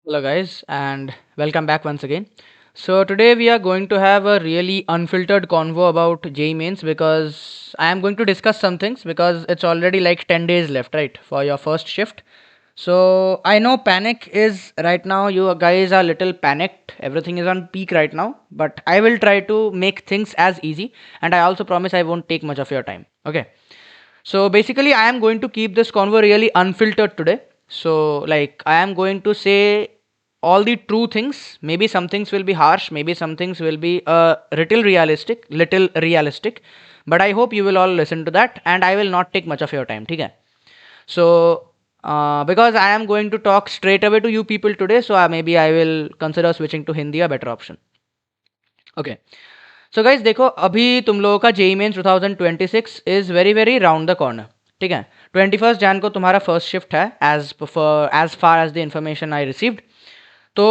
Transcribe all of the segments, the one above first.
Hello, guys, and welcome back once again. So, today we are going to have a really unfiltered convo about JEE Mains because I am going to discuss some things because it's already like 10 days left, right, for your first shift. So, I know panic is right now, you guys are little panicked, everything is on peak right now, but I will try to make things as easy, and I also promise I won't take much of your time. Okay. So basically, I am going to keep this convo really unfiltered today. So, like, I am going to say all the true things. Maybe some things will be harsh, maybe some things will be little realistic. But I hope you will all listen to that, and I will not take much of your time. Okay? So, because I am going to talk straight away to you people today, so maybe I will consider switching to Hindi, a better option. Okay. So guys देखो अभी तुम लोगों का JEE Mains 2026 is very very round the corner. ठीक है. 21 Jan को तुम्हारा first shift है as far as the information I received. तो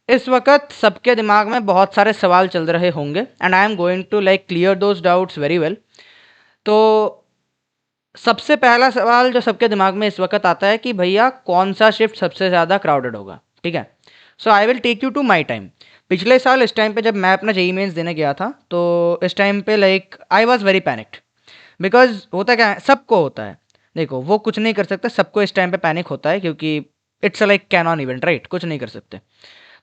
इस वक्त सबके दिमाग में बहुत सारे सवाल चल रहे होंगे and I am going to like clear those doubts very well. तो सबसे पहला सवाल जो सबके दिमाग में इस वक्त आता है कि भैया कौन सा शिफ्ट सबसे ज़्यादा क्राउडेड होगा. ठीक है. So I will take you to my time. पिछले साल इस टाइम पे जब मैं अपना जेई मेंस देने गया था तो इस टाइम पे like I was very panicked because होता क्या है, सबको होता है. देखो वो कुछ नहीं कर सकते, सबको इस टाइम पे पैनिक होता है क्योंकि it's like can on event, right. कुछ नहीं कर सकते.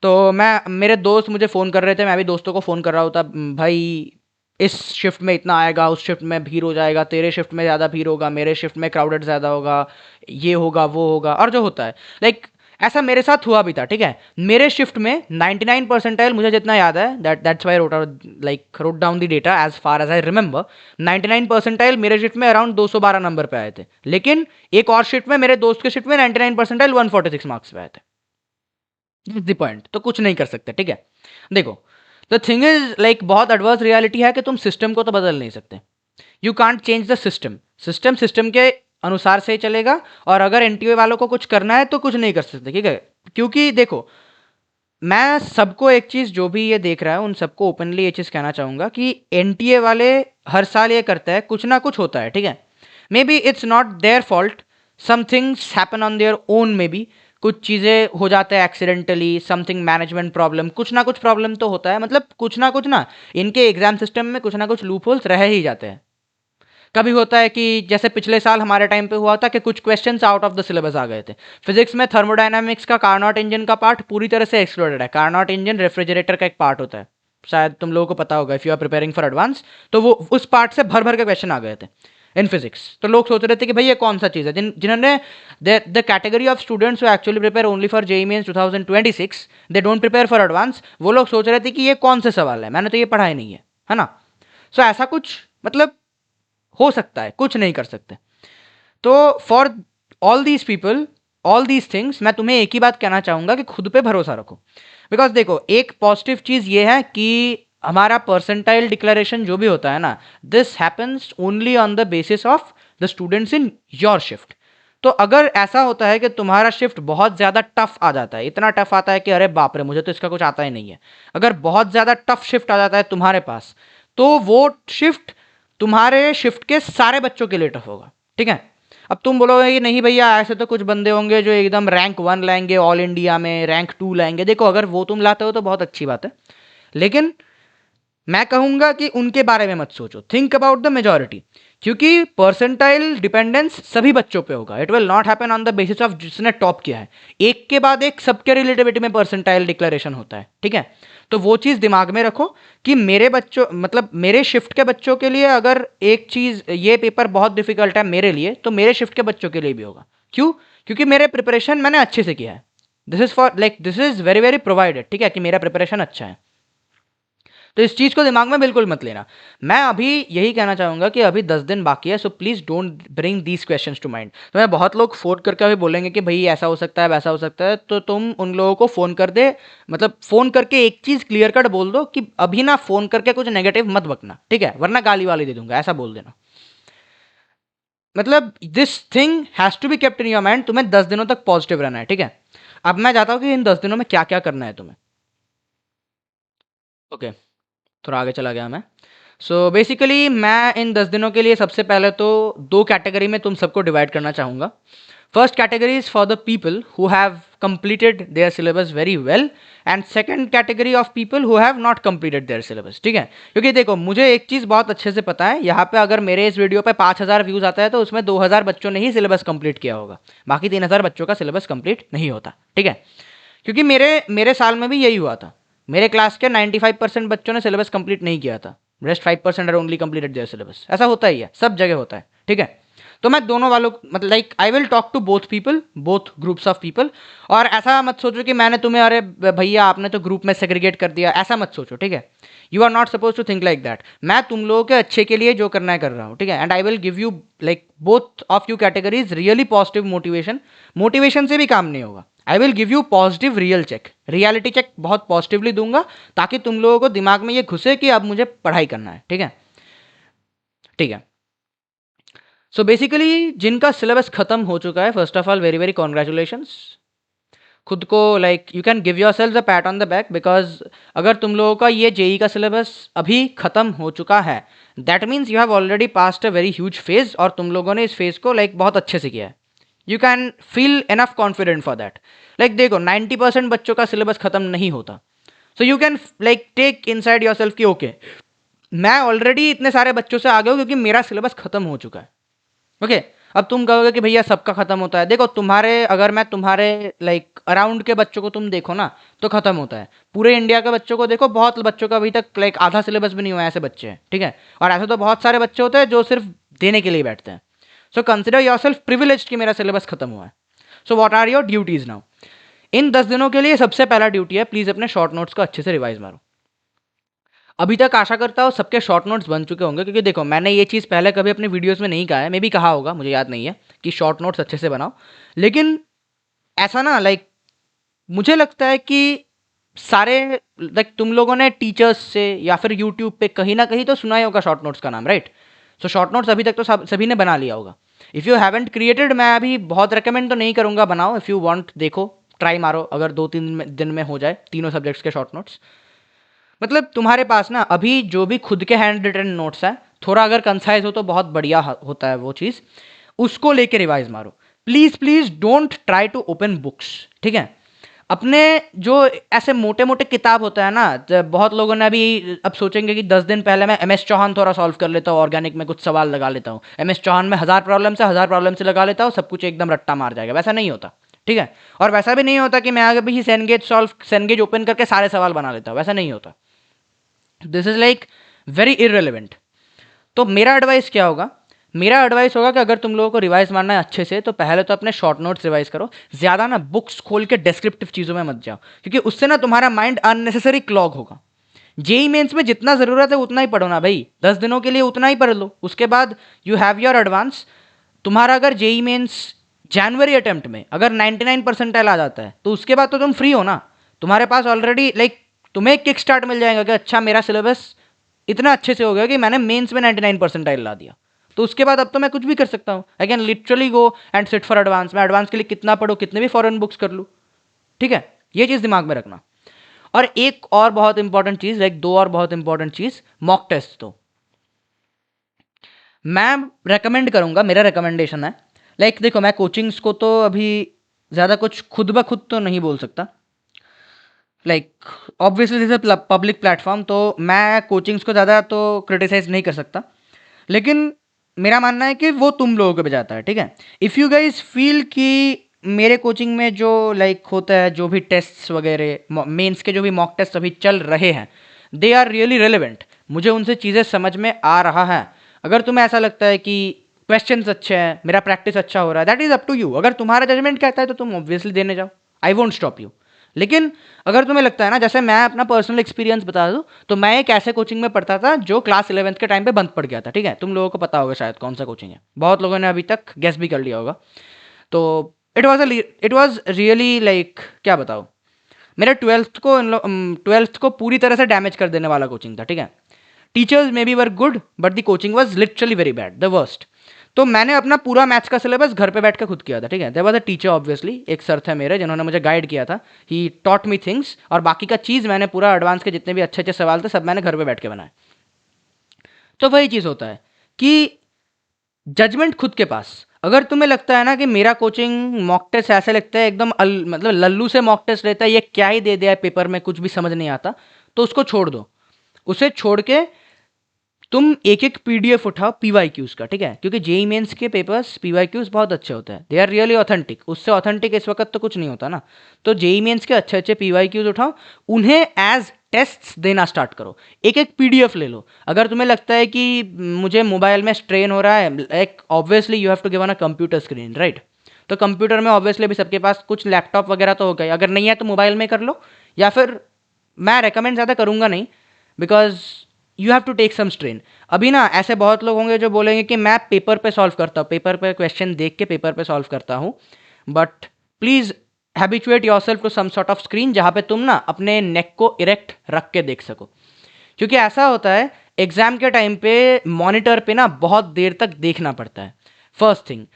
तो मैं मेरे दोस्त मुझे फ़ोन कर रहे थे, मैं भी दोस्तों को फ़ोन कर रहा होता, भाई इस शिफ्ट में इतना आएगा, उस शिफ्ट में भीड़ हो जाएगा, तेरे शिफ्ट में ज़्यादा भीड़ होगा, मेरे शिफ्ट में क्राउडेड ज़्यादा होगा, ये होगा वो होगा. और जो होता है लाइक ऐसा मेरे साथ हुआ भी था. ठीक है. मेरे शिफ्ट में 99 परसेंटाइल मुझे जितना याद है, that's why wrote down the data as far as I remember. 99 percentile मेरे शिफ्ट में अराउंड 212 नंबर पे आए थे. लेकिन एक और शिफ्ट में, मेरे दोस्त के शिफ्ट में 99 परसेंटाइल 146 मार्क्स पे आए थे. The point. तो कुछ नहीं कर सकते. ठीक है. देखो द थिंग इज लाइक बहुत एडवर्स रियलिटी है कि तुम सिस्टम को तो बदल नहीं सकते. You can't change the system. System के अनुसार से ही चलेगा. और अगर एनटीए वालों को कुछ करना है तो कुछ नहीं कर सकते. ठीक है. क्योंकि देखो मैं सबको एक चीज़, जो भी ये देख रहा है उन सबको ओपनली ये चीज़ कहना चाहूँगा कि एनटीए वाले हर साल ये करते हैं, कुछ ना कुछ होता है. ठीक है. Maybe it's not their fault, some things happen on their own. Maybe कुछ चीज़ें हो जाते हैं एक्सीडेंटली, समथिंग मैनेजमेंट प्रॉब्लम, कुछ ना कुछ प्रॉब्लम तो होता है. मतलब कुछ ना इनके एग्जाम सिस्टम में कुछ ना कुछ लूप होल्स रह ही जाते हैं. कभी होता है कि जैसे पिछले साल हमारे टाइम पे हुआ था कि कुछ questions out of the syllabus आ गए थे. फिजिक्स में थर्मोडायनामिक्स का कार्नोट इंजन का पार्ट पूरी तरह से एक्सक्लूडेड है. कार्नोट इंजन रेफ्रिजरेटर का एक पार्ट होता है, शायद तुम लोगों को पता होगा if you are preparing for advance. तो वो उस पार्ट से भर भर के क्वेश्चन आ गए थे इन फिजिक्स. तो लोग सोच रहे थे कि भाई ये कौन सा चीज़ है. जिन्होंने the category of students who actually prepare only for JEE mains 2026, they don't prepare for advance, वो लोग सोच रहे थे कि ये कौन से सवाल है, मैंने तो ये पढ़ा ही नहीं है ना. सो ऐसा कुछ मतलब हो सकता है, कुछ नहीं कर सकते. तो for all these people, all these things, मैं तुम्हें एक ही बात कहना चाहूँगा कि खुद पे भरोसा रखो. बिकॉज देखो एक पॉजिटिव चीज़ ये है कि हमारा परसेंटाइल डिक्लेरेशन जो भी होता है ना, this happens only on the basis of the students in your shift. तो अगर ऐसा होता है कि तुम्हारा शिफ्ट बहुत ज़्यादा टफ आ जाता है, इतना टफ आता है कि अरे बाप रे मुझे तो इसका कुछ आता ही नहीं है, अगर बहुत ज़्यादा टफ शिफ्ट आ जाता है तुम्हारे पास, तो वो शिफ्ट तुम्हारे शिफ्ट के सारे बच्चों के लिए टफ होगा. ठीक है. अब तुम बोलोगे कि नहीं भैया ऐसे तो कुछ बंदे होंगे जो एकदम रैंक 1 लाएंगे ऑल इंडिया में, रैंक 2 लाएंगे. देखो अगर वो तुम लाते हो तो बहुत अच्छी बात है, लेकिन मैं कहूंगा कि उनके बारे में मत सोचो. Think about the majority. क्योंकि परसेंटाइल डिपेंडेंस सभी बच्चों पे होगा. It will not happen on the basis of जिसने टॉप किया है. एक के बाद एक सबके रिलेटिविटी में परसेंटाइल डिक्लेरेशन होता है. ठीक है. तो वो चीज़ दिमाग में रखो कि मेरे बच्चों, मतलब मेरे शिफ्ट के बच्चों के लिए अगर एक चीज़, ये पेपर बहुत डिफिकल्ट है मेरे लिए, तो मेरे शिफ्ट के बच्चों के लिए भी होगा. क्यों? क्योंकि मेरे प्रिपरेशन मैंने अच्छे से किया है. This is for like this is very very provided. ठीक है कि मेरा प्रिपरेशन अच्छा है. तो इस चीज़ को दिमाग में बिल्कुल मत लेना. मैं अभी यही कहना चाहूँगा कि अभी 10 दिन बाकी है, so please don't bring these questions to mind. तो मैं बहुत लोग फ़ोन करके अभी बोलेंगे कि भाई ऐसा हो सकता है वैसा हो सकता है, तो तुम उन लोगों को फ़ोन कर दे, मतलब फ़ोन करके एक चीज़ क्लियर कट बोल दो कि अभी ना फ़ोन करके कुछ नेगेटिव मत बकना. ठीक है. वरना गाली वाली दे दूंगा, ऐसा बोल देना. मतलब this thing has to be kept in your mind. तुम्हें 10 दिनों तक पॉजिटिव रहना है. ठीक है. अब मैं चाहता हूँ कि इन 10 दिनों में क्या क्या करना है तुम्हें. ओके. थोड़ा आगे चला गया मैं. सो बेसिकली मैं इन 10 दिनों के लिए सबसे पहले तो दो कैटेगरी में तुम सबको डिवाइड करना चाहूँगा. First category is for the people who have completed their syllabus very well, and second category of people who have not completed their syllabus. ठीक है, क्योंकि देखो मुझे एक चीज़ बहुत अच्छे से पता है, यहाँ पे अगर मेरे इस वीडियो पे 5,000 व्यूज़ आता है तो उसमें 2,000 बच्चों ने ही सिलेबस कंप्लीट किया होगा, बाकी 3,000 बच्चों का सिलेबस कंप्लीट नहीं होता। ठीक है, क्योंकि मेरे साल में भी यही हुआ था। मेरे क्लास के 95% बच्चों ने सिलेबस कंप्लीट नहीं किया था, rest 5% are only completed their syllabus. ऐसा होता ही है, सब जगह होता है। ठीक है, तो मैं दोनों वालों मतलब like I will talk to both people, both groups of people. और ऐसा मत सोचो कि मैंने तुम्हें अरे भैया आपने तो ग्रुप में सेग्रीगेट कर दिया, ऐसा मत सोचो। ठीक है, you are not suppose to think like that. मैं तुम लोगों के अच्छे के लिए जो करना है कर रहा हूँ। ठीक है, and I will give you like both of you categories really positive motivation. Motivation से भी काम नहीं होगा, I will give you positive real check, reality check बहुत पॉजिटिवली दूंगा, ताकि तुम लोगों को दिमाग में ये घुसे कि अब मुझे पढ़ाई करना है। ठीक है, ठीक है। सो बेसिकली जिनका सिलेबस खत्म हो चुका है, first of all very very congratulations. खुद को like you can give your self a PAT on the back, because अगर तुम लोगों का ये जेई का सिलेबस अभी खत्म हो चुका है, that means you have already passed a very huge phase, और तुम लोगों ने इस फेज को लाइक बहुत अच्छे से किया है। You can feel enough confident for that. Like देखो 90% बच्चों का सिलेबस खत्म नहीं होता, so you can like take inside yourself कि ओके मैं ऑलरेडी इतने सारे बच्चों से आगे हूँ क्योंकि मेरा सिलेबस खत्म हो चुका है। ओके, अब तुम कहोगे कि भैया सबका खत्म होता है। देखो तुम्हारे, अगर मैं तुम्हारे लाइक अराउंड के बच्चों को तुम देखो ना तो खत्म होता है। पूरे इंडिया के बच्चों को देखो, बहुत बच्चों का अभी तक लाइक आधा सिलेबस भी नहीं हुआ है, ऐसे बच्चे हैं। ठीक है, और ऐसे तो बहुत सारे बच्चे होते हैं जो सिर्फ देने के लिए बैठते हैं। So consider yourself privileged कि मेरा सिलेबस खत्म हुआ है। So what are your duties now? इन 10 दिनों के लिए सबसे पहला ड्यूटी है, प्लीज अपने शॉर्ट नोट्स को अच्छे से रिवाइज मारो। अभी तक आशा करता हूँ सबके शॉर्ट नोट्स बन चुके होंगे, क्योंकि देखो मैंने ये चीज़ पहले कभी अपने वीडियोस में नहीं कहा है, मे भी कहा होगा, मुझे याद नहीं है, कि शॉर्ट नोट्स अच्छे से बनाओ। लेकिन ऐसा ना लाइक मुझे लगता है कि सारे लाइक तुम लोगों ने टीचर्स से या फिर यूट्यूब पे कहीं ना कहीं तो सुना ही होगा शॉर्ट नोट्स का नाम, राइट? सो शॉर्ट नोट्स अभी तक तो सभी ने बना लिया होगा। इफ़ यू हैवेंट क्रिएटेड, मैं अभी बहुत रिकमेंड तो नहीं करूँगा, बनाओ। इफ़ यू वांट देखो, ट्राई मारो, अगर 2-3 दिन में हो जाए तीनों सब्जेक्ट्स के शॉर्ट नोट्स। मतलब तुम्हारे पास ना अभी जो भी खुद के हैंड रिटन नोट्स है, थोड़ा अगर कंसाइज हो तो बहुत बढ़िया होता है वो चीज़, उसको लेके रिवाइज मारो। Please please don't try to open books. ठीक है, अपने जो ऐसे मोटे मोटे किताब होता है ना, बहुत लोगों ने अभी अब सोचेंगे कि 10 दिन पहले मैं MS चौहान थोड़ा सॉल्व कर लेता हूँ, ऑर्गेनिक में कुछ सवाल लगा लेता हूँ, MS चौहान में 1000 प्रॉब्लम से लगा लेता हूँ, सब कुछ एकदम रट्टा मार जाएगा। वैसा नहीं होता। ठीक है, और वैसा भी नहीं होता कि मैं आगे भी सेनगेज ओपन करके सारे सवाल बना लेता हूँ, वैसा नहीं होता। This is like very irrelevant. तो मेरा एडवाइस क्या होगा? मेरा एडवाइस होगा कि अगर तुम लोगों को रिवाइज मारना है अच्छे से, तो पहले तो अपने शॉर्ट नोट्स रिवाइज करो। ज़्यादा ना बुक्स खोल के डिस्क्रिप्टिव चीज़ों में मत जाओ, क्योंकि उससे ना तुम्हारा माइंड अननेसेसरी क्लॉग होगा। जेई मेंस में जितना ज़रूरत है उतना ही पढ़ो ना भाई, 10 दिनों के लिए उतना ही पढ़ लो, उसके बाद यू हैव योर एडवांस। तुम्हारा अगर जेई मेंस जनवरी अटेम्प्ट में अगर 99 परसेंटाइल आ जाता है, तो उसके बाद तो तुम फ्री हो ना। तुम्हारे पास ऑलरेडी लाइक तुम्हें किक स्टार्ट मिल जाएगा कि अच्छा मेरा सिलेबस इतना अच्छे से हो गया कि मैंने मेंस में 99 परसेंटाइल ला दिया, तो उसके बाद अब तो मैं कुछ भी कर सकता हूँ। I can literally go and sit for advance. मैं एडवांस के लिए कितना पढ़ूँ, कितने भी फॉरेन बुक्स कर लूँ। ठीक है, ये चीज़ दिमाग में रखना। और एक और बहुत इंपॉर्टेंट चीज़, लाइक दो और बहुत इंपॉर्टेंट चीज़, मॉक टेस्ट। तो मैं रेकमेंड करूँगा, मेरा रिकमेंडेशन है, लाइक देखो मैं कोचिंग्स को तो अभी ज़्यादा कुछ खुद ब खुद तो नहीं बोल सकता, like obviously this is public platform, तो मैं कोचिंग्स को ज़्यादा तो क्रिटिसाइज नहीं कर सकता। लेकिन मेरा मानना है कि वो तुम लोगों को भी जाता है। ठीक है, इफ़ यू गाइज फील कि मेरे कोचिंग में जो लाइक होता है, जो भी टेस्ट्स वगैरह मेंस के जो भी मॉक टेस्ट अभी चल रहे हैं, दे आर रियली रेलिवेंट, मुझे उनसे चीज़ें समझ में आ रहा है। अगर तुम्हें ऐसा लगता है कि क्वेश्चंस अच्छे हैं, मेरा प्रैक्टिस अच्छा हो रहा है, that is up to you. अगर तुम्हारा जजमेंट कहता है तो तुम ऑब्वियसली देने जाओ, आई वोंट स्टॉप यू। लेकिन अगर तुम्हें लगता है ना, जैसे मैं अपना पर्सनल एक्सपीरियंस बता दूं, तो मैं एक ऐसे कोचिंग में पढ़ता था जो क्लास 11th के टाइम पे बंद पड़ गया था। ठीक है, तुम लोगों को पता होगा शायद कौन सा कोचिंग है, बहुत लोगों ने अभी तक गेस भी कर लिया होगा। तो इट वॉज रियली लाइक क्या बताओ, मेरे ट्वेल्थ को पूरी तरह से डैमेज कर देने वाला कोचिंग था। ठीक है, teachers may be were good but the coaching was literally very bad, the worst. तो मैंने अपना पूरा मैथ्स का सिलेबस घर पे बैठ के खुद किया था। ठीक है, there was a teacher, obviously एक सर थे मेरे जिन्होंने मुझे गाइड किया था, ही टॉट मी थिंग्स, और बाकी का चीज़ मैंने पूरा एडवांस के जितने भी अच्छे अच्छे सवाल थे सब मैंने घर पे बैठ के बनाए। तो वही चीज़ होता है कि जजमेंट खुद के पास। अगर तुम्हें लगता है ना कि मेरा कोचिंग मॉक टेस्ट ऐसे लगता है एकदम मतलब लल्लू से मॉक टेस्ट रहता है, ये क्या ही दे दिया है पेपर में, कुछ भी समझ नहीं आता, तो उसको छोड़ दो। उसे छोड़ के तुम एक एक पीडीएफ उठाओ पीवाईक्यूज का, ठीक है, क्योंकि जेई मेंस के पेपर्स पीवाईक्यूज बहुत अच्छे होते हैं, दे आर रियली ऑथेंटिक। उससे ऑथेंटिक इस वक्त तो कुछ नहीं होता ना। तो जेई मेंस के अच्छे अच्छे पीवाईक्यूज उठाओ, उन्हें एज टेस्ट देना स्टार्ट करो। एक एक पीडीएफ ले लो। अगर तुम्हें लगता है कि मुझे मोबाइल में स्ट्रेन हो रहा है, like obviously you have to give on a computer screen, right. तो कंप्यूटर में ऑब्वियसली भी सबके पास कुछ लैपटॉप वगैरह तो हो गए, अगर नहीं है तो मोबाइल में कर लो, या फिर मैं रेकमेंड ज़्यादा करूँगा नहीं, because you have to take some strain. अभी ना ऐसे बहुत लोग होंगे जो बोलेंगे कि मैं पेपर पे सॉल्व करता हूँ, पेपर पे क्वेश्चन देख के पेपर पे सॉल्व करता हूँ, but please habituate yourself to some sort of screen जहाँ पे तुम ना अपने नेक को इरेक्ट रख के देख सको। क्योंकि ऐसा होता है एग्जाम के टाइम पे मॉनिटर पे ना बहुत देर तक देखना पड़ता है, फर्स्ट थिंग।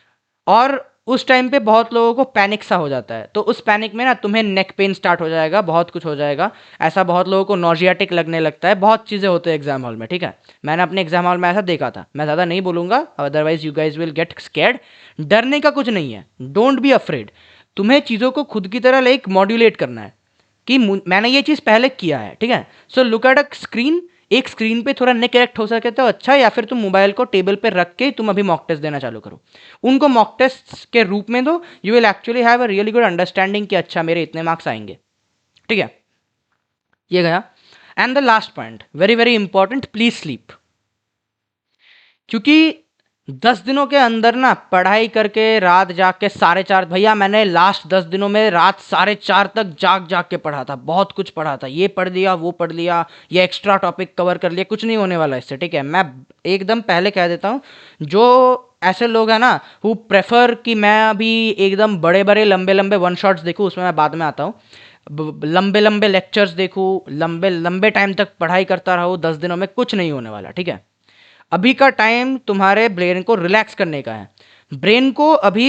और उस टाइम पे बहुत लोगों को पैनिक सा हो जाता है, तो उस पैनिक में ना तुम्हें नेक पेन स्टार्ट हो जाएगा, बहुत कुछ हो जाएगा। ऐसा बहुत लोगों को नॉजियाटिक लगने लगता है, बहुत चीज़ें होती है एग्जाम हॉल में, ठीक है। मैंने अपने एग्जाम हॉल में ऐसा देखा था, मैं ज़्यादा नहीं बोलूँगा, otherwise you guys will get scared. डरने का कुछ नहीं है, डोंट बी अफ्रेड। तुम्हें चीज़ों को खुद की तरह लाइक मॉड्यूलेट करना है कि मैंने ये चीज़ पहले किया है, ठीक है। So look at a screen, एक स्क्रीन पे थोड़ा नेक करेक्ट हो सके तो अच्छा, या फिर तुम मोबाइल को टेबल पे रख के तुम अभी मॉक टेस्ट देना चालू करो, उनको मॉक टेस्ट के रूप में दो। You will actually have a really good understanding कि अच्छा मेरे इतने मार्क्स आएंगे, ठीक है। ये गया। And the last point very very important, please sleep. क्योंकि 10 दिनों के अंदर ना पढ़ाई करके रात जाग के 4:30, भैया मैंने लास्ट 10 दिनों में रात 4:30 तक जाग जाग के पढ़ा था, बहुत कुछ पढ़ा था, ये पढ़ लिया वो पढ़ लिया, ये एक्स्ट्रा टॉपिक कवर कर लिया, कुछ नहीं होने वाला इससे, ठीक है। मैं एकदम पहले कह देता हूँ, जो ऐसे लोग हैं ना हु प्रेफर कि मैं अभी एकदम बड़े बड़े लंबे लंबे वन शॉट्स देखूँ, उसमें मैं बाद में आता हूँ, लंबे लंबे लेक्चर्स देखूँ, लंबे लंबे टाइम तक पढ़ाई करता रहूँ, 10 दिनों में कुछ नहीं होने वाला, ठीक है। अभी का टाइम तुम्हारे ब्रेन को रिलैक्स करने का है। ब्रेन को अभी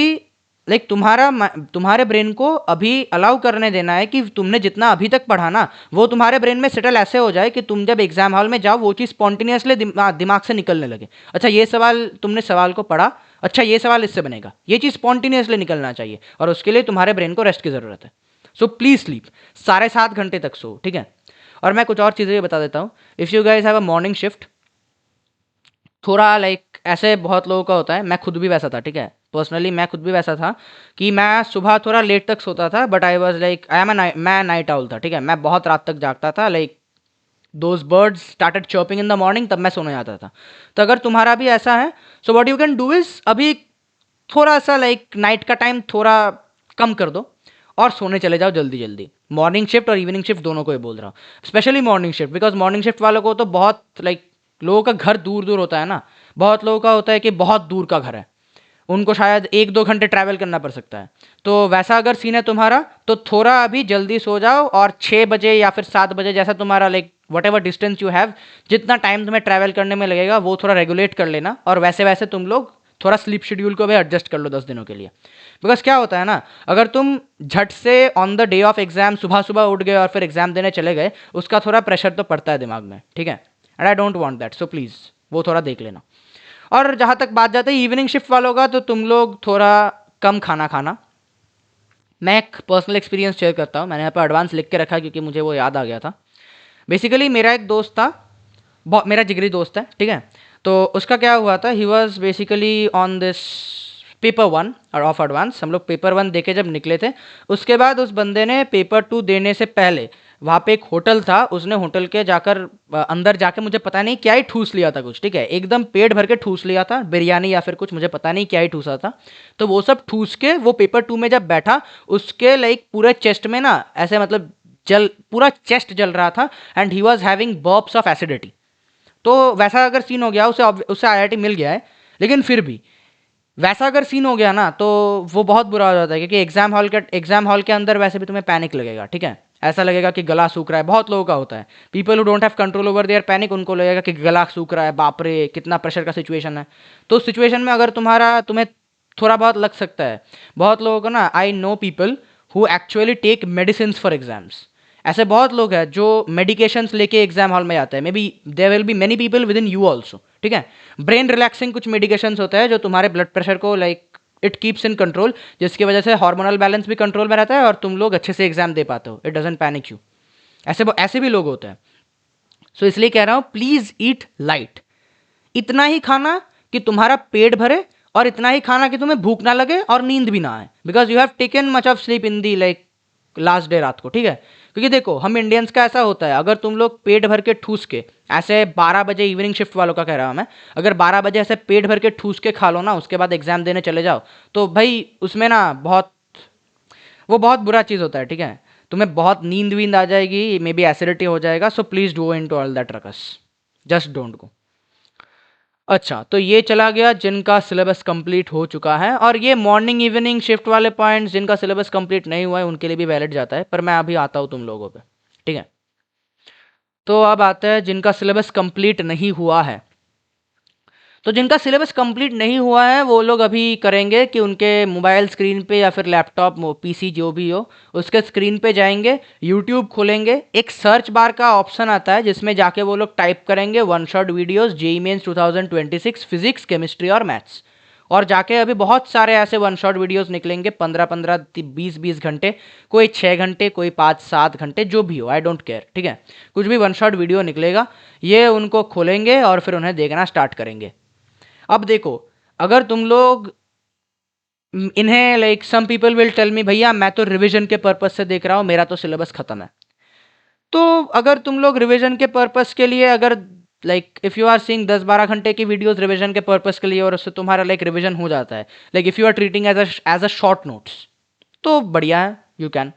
लाइक तुम्हारे ब्रेन को अभी अलाउ करने देना है कि तुमने जितना अभी तक पढ़ा ना वो तुम्हारे ब्रेन में सेटल ऐसे हो जाए कि तुम जब एग्जाम हॉल में जाओ वो चीज़ स्पॉन्टेनियसली दिमाग से निकलने लगे। अच्छा ये सवाल, तुमने सवाल को पढ़ा, अच्छा ये सवाल इससे बनेगा, ये चीज़ स्पॉन्टेनियसली निकलना चाहिए, और उसके लिए तुम्हारे ब्रेन को रेस्ट की ज़रूरत है। सो प्लीज स्लीप, 7.5 घंटे तक सो, ठीक है। और मैं कुछ और चीज़ें भी बता देता हूँ। If you guys have a morning shift, थोड़ा लाइक ऐसे बहुत लोगों का होता है, मैं खुद भी वैसा था, ठीक है। पर्सनली मैं खुद भी वैसा था कि मैं सुबह थोड़ा लेट तक सोता था, बट आई वॉज लाइक मैं नाइट आउल था, ठीक है। मैं बहुत रात तक जागता था, like those birds started chirping in the morning, तब मैं सोने जाता था। तो अगर तुम्हारा भी ऐसा है, so what you can do is अभी थोड़ा सा लाइक नाइट का टाइम थोड़ा कम कर दो और सोने चले जाओ जल्दी जल्दी। मॉर्निंग शिफ्ट और इवनिंग शिफ्ट दोनों को ही बोल रहा हूँ, specially morning shift, because morning shift वालों को तो बहुत लाइक लोगों का घर दूर दूर होता है ना, बहुत लोगों का होता है कि बहुत दूर का घर है, उनको शायद 1-2 घंटे ट्रैवल करना पड़ सकता है। तो वैसा अगर सीन है तुम्हारा तो थोड़ा अभी जल्दी सो जाओ, और 6 बजे या फिर 7 बजे जैसा तुम्हारा like what ever distance you have, जितना टाइम तुम्हें ट्रैवल करने में लगेगा वो थोड़ा रेगुलेट कर लेना, और वैसे वैसे तुम लोग थोड़ा स्लीप शेड्यूल को भी एडजस्ट कर लो 10 दिनों के लिए। बिकॉज क्या होता है ना, अगर तुम झट से on the day of exam सुबह सुबह उठ गए और फिर एग्जाम देने चले गए, उसका थोड़ा प्रेशर तो पड़ता है दिमाग में, ठीक है। And I don't want that, so please वो थोड़ा देख लेना। और जहाँ तक बात जाती है इवनिंग शिफ्ट वालों का, तो तुम लोग थोड़ा कम खाना खाना। मैं एक पर्सनल एक्सपीरियंस शेयर करता हूँ, मैंने यहाँ पर एडवांस लिख के रखा क्योंकि मुझे वो याद आ गया था। बेसिकली मेरा एक दोस्त था, बहुत मेरा जिगरी दोस्त है, ठीक है। तो उसका क्या हुआ था, he was basically on this paper 1 और ऑफ एडवांस। हम लोग पेपर 1 देके जब निकले थे, उसके बाद उस बंदे ने पेपर 2 देने से पहले वहाँ पे एक होटल था, उसने होटल के जाकर अंदर जाके मुझे पता नहीं क्या ही ठूस लिया था कुछ, ठीक है, एकदम पेट भर के ठूस लिया था, बिरयानी या फिर कुछ, मुझे पता नहीं क्या ही ठूसा था। तो वो सब ठूस के वो पेपर 2 में जब बैठा, उसके लाइक पूरे चेस्ट में ना ऐसे मतलब पूरा चेस्ट जल रहा था, and he was having burps of acidity. तो वैसा अगर सीन हो गया, उससे आईआईटी मिल गया है, लेकिन फिर भी वैसा अगर सीन हो गया ना तो वो बहुत बुरा हो जाता है, क्योंकि एग्जाम हॉल के अंदर वैसे भी तुम्हें पैनिक लगेगा, ठीक है। ऐसा लगेगा कि गला सूख रहा है, बहुत लोगों का होता है, people who don't have control over their panic, उनको लगेगा कि गला सूख रहा है, बाप रे कितना प्रेशर का सिचुएशन है। तो उस सिचुएशन में अगर तुम्हें थोड़ा बहुत लग सकता है, बहुत लोगों को ना, I know people who actually take medicine for exams. ऐसे बहुत लोग हैं जो मेडिकेशंस लेके एग्जाम हॉल में जाते हैं, maybe there will be many people within you also, ठीक है। ब्रेन रिलैक्सिंग कुछ मेडिकेशंस होता है जो तुम्हारे ब्लड प्रेशर को like it keeps in control, जिसकी वजह से हार्मोनल बैलेंस भी कंट्रोल में रहता है और तुम लोग अच्छे से एग्जाम दे पाते हो। It doesn't panic you. ऐसे भी लोग होते हैं। सो इसलिए कह रहा हूं प्लीज ईट लाइट। इतना ही खाना कि तुम्हारा पेट भरे और इतना ही खाना कि तुम्हें भूख ना लगे और नींद भी ना आए, because you have taken much of sleep in the like last day रात को, ठीक है। क्योंकि देखो हम इंडियंस का ऐसा होता है, अगर तुम लोग पेट भर के ठूस के ऐसे 12 बजे, इवनिंग शिफ्ट वालों का कह रहा हूं मैं, अगर 12 बजे ऐसे पेट भर के ठूस के खा लो ना, उसके बाद एग्जाम देने चले जाओ, तो भाई उसमें ना वो बहुत बुरा चीज़ होता है, ठीक है। तुम्हें बहुत नींद वींद आ जाएगी, मे बी एसिडिटी हो जाएगा। So please do into all that ruckus, just don't go. अच्छा, तो ये चला गया जिनका सिलेबस कंप्लीट हो चुका है, और ये मॉर्निंग इवनिंग शिफ्ट वाले पॉइंट्स जिनका सिलेबस कंप्लीट नहीं हुआ है उनके लिए भी वैलिड जाता है, पर मैं अभी आता हूँ तुम लोगों पे, ठीक है। तो अब आता है जिनका सिलेबस कंप्लीट नहीं हुआ है। तो जिनका सिलेबस कंप्लीट नहीं हुआ है वो लोग अभी करेंगे कि उनके मोबाइल स्क्रीन पे या फिर लैपटॉप पीसी जो भी हो, उसके स्क्रीन पे जाएंगे, यूट्यूब खोलेंगे, एक सर्च बार का ऑप्शन आता है जिसमें जाके वो लोग टाइप करेंगे one shot videos JEE mains 2026 physics chemistry और मैथ्स, और जाके अभी बहुत सारे ऐसे वन शॉट वीडियोस निकलेंगे, 15-15 20-20 घंटे, कोई 6 घंटे, कोई 5-7 घंटे, जो भी हो, आई डोंट केयर, ठीक है। कुछ भी वन शॉट वीडियो निकलेगा, ये उनको खोलेंगे और फिर उन्हें देखना स्टार्ट करेंगे। अब देखो, अगर तुम लोग इन्हें like some people will tell me भैया मैं तो रिवीजन के पर्पस से देख रहा हूँ, मेरा तो सिलेबस खत्म है। तो अगर तुम लोग रिवीजन के पर्पस के लिए, अगर like if you are seeing 10-12 घंटे की वीडियोस रिवीजन के पर्पस के लिए और उससे तुम्हारा लाइक रिवीजन हो जाता है, like if you are treating as a short notes, तो बढ़िया है, यू कैन,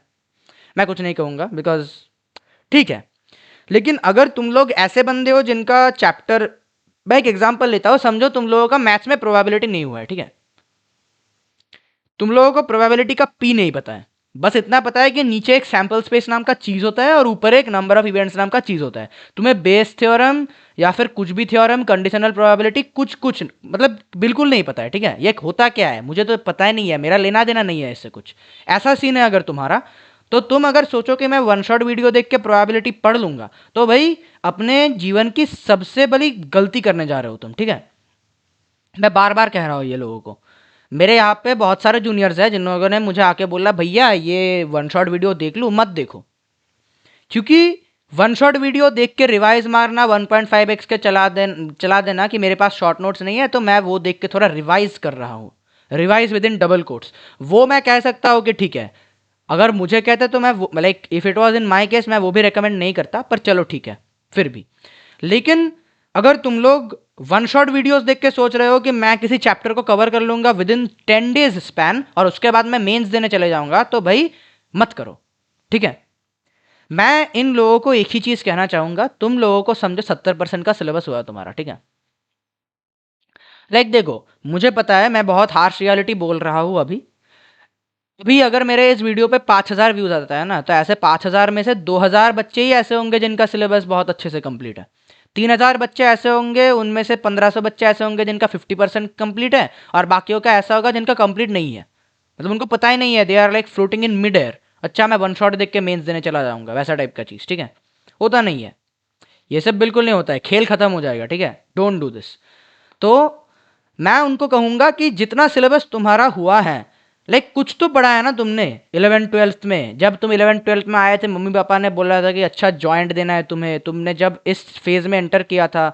मैं कुछ नहीं कहूँगा, बिकॉज ठीक है। लेकिन अगर तुम लोग ऐसे बंदे हो जिनका चैप्टर, मैं एक एग्जांपल लेता हूँ, समझो तुम लोगों का मैथ्स में प्रोबेबिलिटी नहीं हुआ है, ठीक है। तुम लोगों को प्रोबेबिलिटी का पी नहीं पता है, बस इतना पता है कि नीचे एक सैंपल स्पेस नाम का चीज होता है और ऊपर एक नंबर ऑफ इवेंट्स नाम का चीज होता है। तुम्हें बेस थ्योरम या फिर कुछ भी थ्योरम, कंडीशनल प्रोबेबिलिटी, कुछ कुछ मतलब बिल्कुल नहीं पता है, ठीक है। ये होता क्या है मुझे तो पता ही नहीं है, मेरा लेना देना नहीं है इससे कुछ, ऐसा सीन है अगर तुम्हारा। तो तुम अगर सोचो कि मैं वन शॉट वीडियो देख के प्रोबेबिलिटी पढ़ लूंगा, तो भाई अपने जीवन की सबसे बड़ी गलती करने जा रहे हो तुम, ठीक है। मैं बार बार कह रहा हूँ ये लोगों को, मेरे यहाँ पे बहुत सारे जूनियर्स हैं जिन लोगों ने मुझे आके बोला भैया ये वन शॉट वीडियो देख लूँ, मत देखो, क्योंकि वन शॉट वीडियो देख के रिवाइज मारना 1.5x के चला देना कि मेरे पास शॉर्ट नोट्स नहीं है तो मैं वो देख के थोड़ा रिवाइज कर रहा हूँ, revise with in double quotes, वो मैं कह सकता हूँ कि ठीक है। अगर मुझे कहते तो मैं like if it was in my case मैं वो भी रिकमेंड नहीं करता, पर चलो ठीक है फिर भी। लेकिन अगर तुम लोग वन शॉट वीडियोस देख के सोच रहे हो कि मैं किसी चैप्टर को कवर कर लूंगा विद इन 10 days स्पैन और उसके बाद मैं मेंस देने चले जाऊंगा, तो भाई मत करो, ठीक है। मैं इन लोगों को एक ही चीज कहना चाहूंगा, तुम लोगों को समझो 70% का सिलेबस हुआ है तुम्हारा, ठीक है। लाइक देखो, मुझे पता है मैं बहुत हार्श रियलिटी बोल रहा हूं अभी अभी अगर मेरे इस वीडियो पे 5,000 व्यूज आता है ना, तो ऐसे 5,000 में से 2,000 बच्चे ही ऐसे होंगे जिनका सिलेबस बहुत अच्छे से कंप्लीट है, 3,000 बच्चे ऐसे होंगे, उनमें से 1,500 बच्चे ऐसे होंगे जिनका 50% कंप्लीट है, और बाकियों का ऐसा होगा जिनका कंप्लीट नहीं है, मतलब उनको पता ही नहीं है, they are like floating in mid air. अच्छा मैं वन शॉट देख के मेंस देने चला जाऊंगा, वैसा टाइप का चीज़, ठीक है। होता नहीं है, ये सब बिल्कुल नहीं होता है, खेल खत्म हो जाएगा, ठीक है, डोंट डू दिस। तो मैं उनको कहूंगा कि जितना सिलेबस तुम्हारा हुआ है, लाइक कुछ तो पढ़ा है ना तुमने 11th-12th में, जब तुम 11th-12th में आए थे मम्मी पापा ने बोला था कि अच्छा जॉइंट देना है तुम्हें, तुमने जब इस फेज में एंटर किया था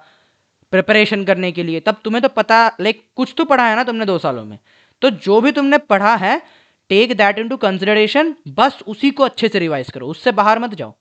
प्रिपरेशन करने के लिए, तब तुम्हें तो पता, लाइक कुछ तो पढ़ा है ना तुमने 2 सालों में। तो जो भी तुमने पढ़ा है टेक दैट इनटू कंसिडरेशन, बस उसी को अच्छे से रिवाइज करो, उससे बाहर मत जाओ,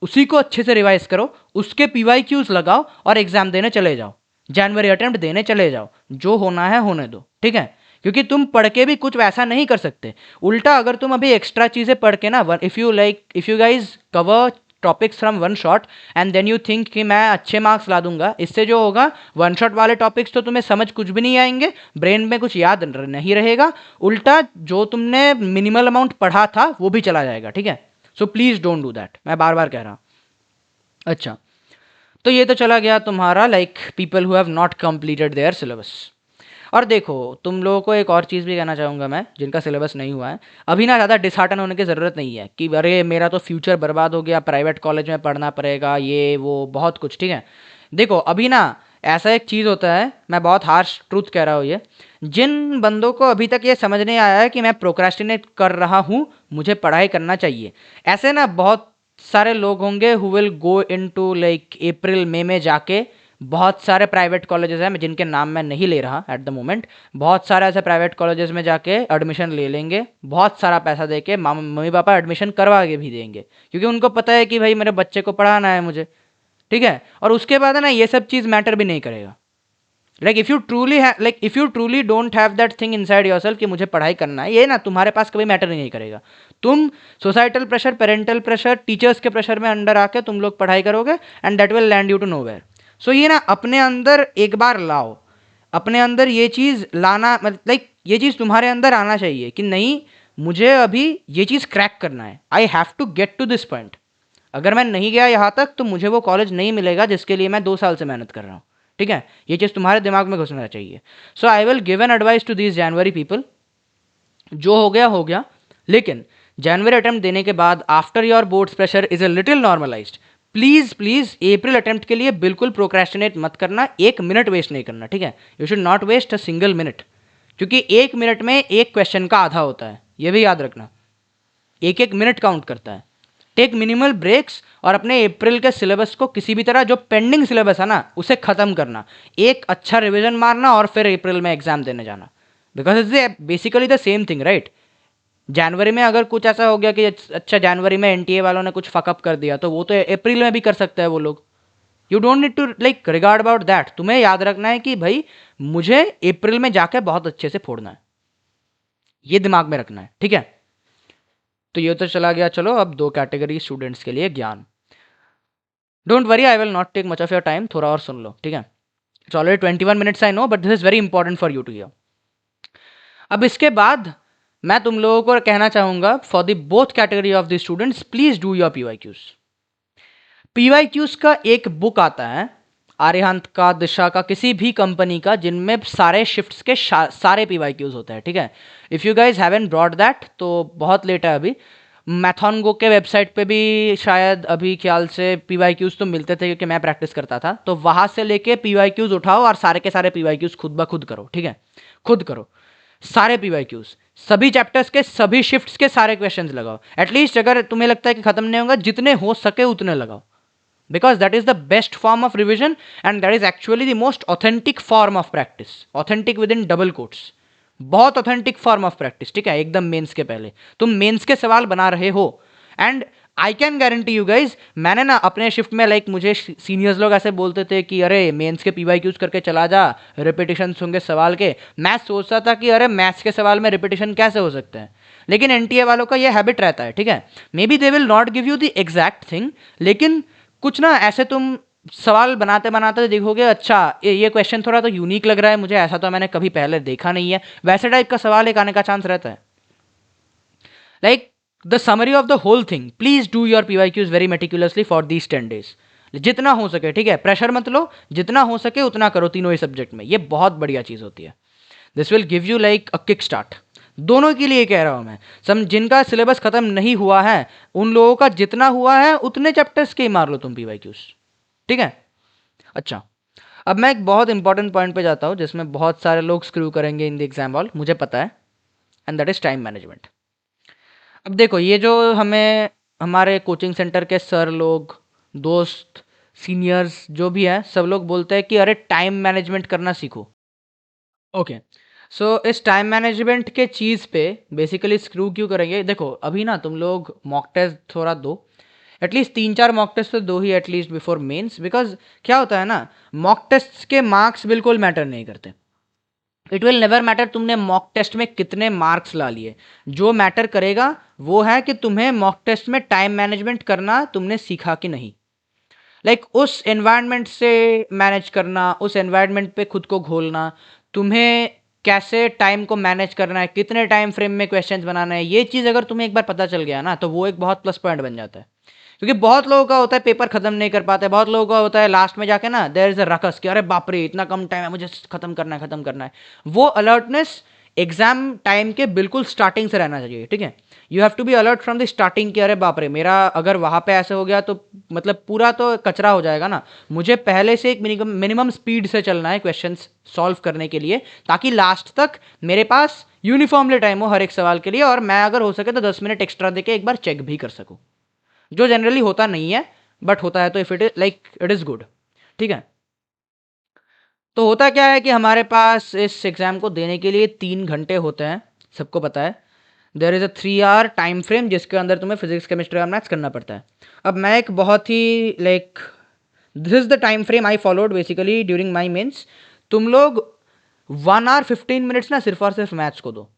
उसी को अच्छे से रिवाइज करो, उसके पीवाईक्यूज लगाओ और एग्जाम देने चले जाओ, जनवरी अटेम्प्ट देने चले जाओ, जो होना है होने दो, ठीक है। क्योंकि तुम पढ़ के भी कुछ वैसा नहीं कर सकते, उल्टा अगर तुम अभी एक्स्ट्रा चीजें पढ़ के ना, if you guys cover topics from one shot and then you think कि मैं अच्छे मार्क्स ला दूंगा, इससे जो होगा वन शॉट वाले टॉपिक्स तो तुम्हें समझ कुछ भी नहीं आएंगे, ब्रेन में कुछ याद नहीं रहेगा, उल्टा जो तुमने मिनिमल अमाउंट पढ़ा था वो भी चला जाएगा, ठीक है। So please don't do that, मैं बार बार कह रहा हूँ। अच्छा, तो ये तो चला गया तुम्हारा like people who have not completed their syllabus. और देखो तुम लोगों को एक और चीज़ भी कहना चाहूँगा मैं, जिनका सिलेबस नहीं हुआ है, अभी ना ज़्यादा डिसहार्टन होने की ज़रूरत नहीं है कि अरे मेरा तो फ्यूचर बर्बाद हो गया, प्राइवेट कॉलेज में पढ़ना पड़ेगा, ये वो बहुत कुछ, ठीक है। देखो अभी ना ऐसा एक चीज़ होता है, मैं बहुत हार्श ट्रूथ कह रहा हूँ ये, जिन बंदों को अभी तक ये समझ नहीं आया है कि मैं प्रोक्रेस्टिनेट कर रहा हूँ, मुझे पढ़ाई करना चाहिए, ऐसे ना बहुत सारे लोग होंगे who will go into like April मई में जाके बहुत सारे प्राइवेट कॉलेजेस हैं जिनके नाम मैं नहीं ले रहा एट द मोमेंट, बहुत सारे ऐसे प्राइवेट कॉलेजेस में जाके एडमिशन ले लेंगे, बहुत सारा पैसा देके मम्मी पापा एडमिशन करवा के भी देंगे, क्योंकि उनको पता है कि भाई मेरे बच्चे को पढ़ाना है मुझे, ठीक है। और उसके बाद है ना ये सब चीज़ मैटर भी नहीं करेगा। If you truly don't have that thing inside yourself कि मुझे पढ़ाई करना है, ये ना तुम्हारे पास कभी मैटर नहीं करेगा। तुम societal pressure, parental pressure, teachers के प्रेशर में अंडर आके तुम लोग पढ़ाई करोगे and that will land you to nowhere. So ये ना अपने अंदर एक बार लाओ, अपने अंदर ये चीज़ लाना, मतलब ये चीज़ तुम्हारे अंदर आना चाहिए कि नहीं, मुझे अभी ये चीज़ क्रैक करना है, I have to get to this point. अगर मैं नहीं गया यहाँ तक तो मुझे वो कॉलेज नहीं मिलेगा जिसके लिए मैं 2 साल से मेहनत कर रहा हूँ, ठीक है। ये चीज़ तुम्हारे दिमाग में घुसना चाहिए। So I will give an advice to these January people, जो हो गया, लेकिन जनवरी अटेम्प्ट देने के बाद after your boards pressure is a little normalized, please please April attempt के लिए बिल्कुल प्रोक्रेस्टिनेट मत करना, 1 मिनट वेस्ट नहीं करना, ठीक है। You should not waste a single minute, क्योंकि 1 मिनट में एक क्वेश्चन का आधा होता है, ये भी याद रखना, एक एक मिनट काउंट करता है। टेक मिनिमल ब्रेक्स और अपने अप्रैल के सिलेबस को किसी भी तरह, जो पेंडिंग सिलेबस है ना उसे ख़त्म करना, एक अच्छा रिवीजन मारना और फिर अप्रैल में एग्जाम देने जाना, because it's basically the same thing, right. जनवरी में अगर कुछ ऐसा हो गया कि अच्छा जनवरी में एनटीए वालों ने कुछ फकअप कर दिया, तो वो तो अप्रैल में भी कर सकते हैं वो लोग। You don't need to like regard about that. तुम्हें याद रखना है कि भाई मुझे अप्रैल में जाके बहुत अच्छे से फोड़ना है, ये दिमाग में रखना है, ठीक है। तो ये तो चला गया, चलो अब 2 कैटेगरी स्टूडेंट्स के लिए ज्ञान। Don't worry, I will not take much of your time, थोड़ा और सुन लो, ठीक है। It's already 21 minutes I know, but this is very important for you to hear. अब इसके बाद मैं तुम लोगों को कहना चाहूंगा, for the both category of the students, please do your PYQs. PYQs का एक बुक आता है, आर्यहंत का, दिशा का, किसी भी कंपनी का, जिनमें सारे शिफ्ट्स के सारे पीवाईक्यूज होते हैं, ठीक है। If you guys haven't brought that तो बहुत लेट है अभी। मैथॉनगो के वेबसाइट पे भी शायद अभी ख्याल से पीवाईक्यूज तो मिलते थे, क्योंकि मैं प्रैक्टिस करता था, तो वहाँ से लेके पीवाईक्यूज उठाओ और सारे के सारे पीवाईक्यूज खुद ब खुद करो, ठीक है। खुद करो सारे पीवाईक्यूज, सभी चैप्टर्स के, सभी शिफ्ट्स के सारे क्वेश्चंस लगाओ। एटलीस्ट अगर तुम्हें लगता है कि खत्म नहीं होगा, जितने हो सके उतने लगाओ, because that is the best form of revision and that is actually the most authentic form of practice, authentic within double quotes, बहुत ऑथेंटिक फॉर्म ऑफ प्रैक्टिस, ठीक है। एकदम मेंस के पहले तुम मेंस के सवाल बना रहे हो, and I can guarantee you guys, मैंने ना अपने शिफ्ट में लाइक मुझे सीनियर्स लोग ऐसे बोलते थे कि अरे मेंस के पीवाईक्यूज करके चला जा, रिपीटिशन होंगे सवाल के। मैं सोचता था कि अरे मैथ्स के सवाल में रिपीटिशन कैसे हो सकते हैं, लेकिन एनटीए वालों का ये हैबिट रहता है, ठीक है। May be they will not give you the exact thing, लेकिन कुछ ना ऐसे तुम सवाल बनाते बनाते देखोगे, अच्छा ये क्वेश्चन थोड़ा तो यूनिक लग रहा है मुझे, ऐसा तो मैंने कभी पहले देखा नहीं है, वैसे टाइप का सवाल एक आने का चांस रहता है। Like the summary of the whole thing, please do your PYQs very meticulously for these 10 days, जितना हो सके, ठीक है। प्रेशर मत लो, जितना हो सके उतना करो तीनों ही सब्जेक्ट में, ये बहुत बढ़िया चीज़ होती है। This will give you like a kick start. दोनों के लिए कह रहा हूं मैं, जिनका सिलेबस खत्म नहीं हुआ है उन लोगों का जितना हुआ है उतने चैप्टर्स के ही मार लो तुम पीवाईक्यूज, ठीक है। अच्छा, अब मैं एक बहुत इंपॉर्टेंट पॉइंट पे जाता हूं जिसमें बहुत सारे लोग स्क्रू करेंगे इन द एग्जाम हॉल, मुझे पता है, and that is time management. अब देखो, ये जो हमें हमारे कोचिंग सेंटर के सर लोग, दोस्त, सीनियर्स जो भी हैं, सब लोग बोलते हैं कि अरे टाइम मैनेजमेंट करना सीखो। ओके, सो इस टाइम मैनेजमेंट के चीज़ पे बेसिकली स्क्रू क्यों करेंगे, देखो अभी ना तुम लोग मॉक टेस्ट थोड़ा दो, एटलीस्ट 3-4 मॉक टेस्ट तो दो ही एटलीस्ट बिफोर मेंस, बिकॉज क्या होता है ना, मॉक टेस्ट के मार्क्स बिल्कुल मैटर नहीं करते। इट विल नेवर मैटर तुमने मॉक टेस्ट में कितने मार्क्स ला लिए, जो मैटर करेगा वो है कि तुम्हें मॉक टेस्ट में टाइम मैनेजमेंट करना तुमने सीखा कि नहीं। लाइक उस एनवायरनमेंट से मैनेज करना, उस एनवायरनमेंट पे खुद को घोलना, तुम्हें कैसे टाइम को मैनेज करना है, कितने टाइम फ्रेम में क्वेश्चंस बनाना है, ये चीज़ अगर तुम्हें एक बार पता चल गया ना, तो वो एक बहुत प्लस पॉइंट बन जाता है। क्योंकि बहुत लोगों का होता है पेपर खत्म नहीं कर पाते, बहुत लोगों का होता है लास्ट में जाके ना देयर इज अ रकस कि अरे बाप रे इतना कम टाइम है, मुझे खत्म करना है, खत्म करना है। वो अलर्टनेस एग्जाम टाइम के बिल्कुल स्टार्टिंग से रहना चाहिए, ठीक है। You have to be alert from the starting कि अरे बाप रे, मेरा अगर वहाँ पे ऐसे हो गया तो मतलब पूरा तो कचरा हो जाएगा ना। मुझे पहले से एक मिनिमम स्पीड से चलना है क्वेश्चंस सॉल्व करने के लिए, ताकि लास्ट तक मेरे पास यूनिफॉर्मली टाइम हो हर एक सवाल के लिए, और मैं अगर हो सके तो 10 मिनट एक्स्ट्रा देके एक बार चेक भी कर सकूँ, जो जनरली होता नहीं है, बट होता है तो if it is like it is good, ठीक है। तो होता क्या है कि हमारे पास इस एग्ज़ाम को देने के लिए 3 घंटे होते हैं, सबको पता है। There is a 3 hour time frame जिसके अंदर तुम्हें फिजिक्स केमिस्ट्री और मैथ्स करना पड़ता है। अब मैं एक बहुत ही like this is the time frame I followed basically during my mains. तुम लोग 1 hour 15 मिनट्स ना सिर्फ और सिर्फ मैथ्स को दो।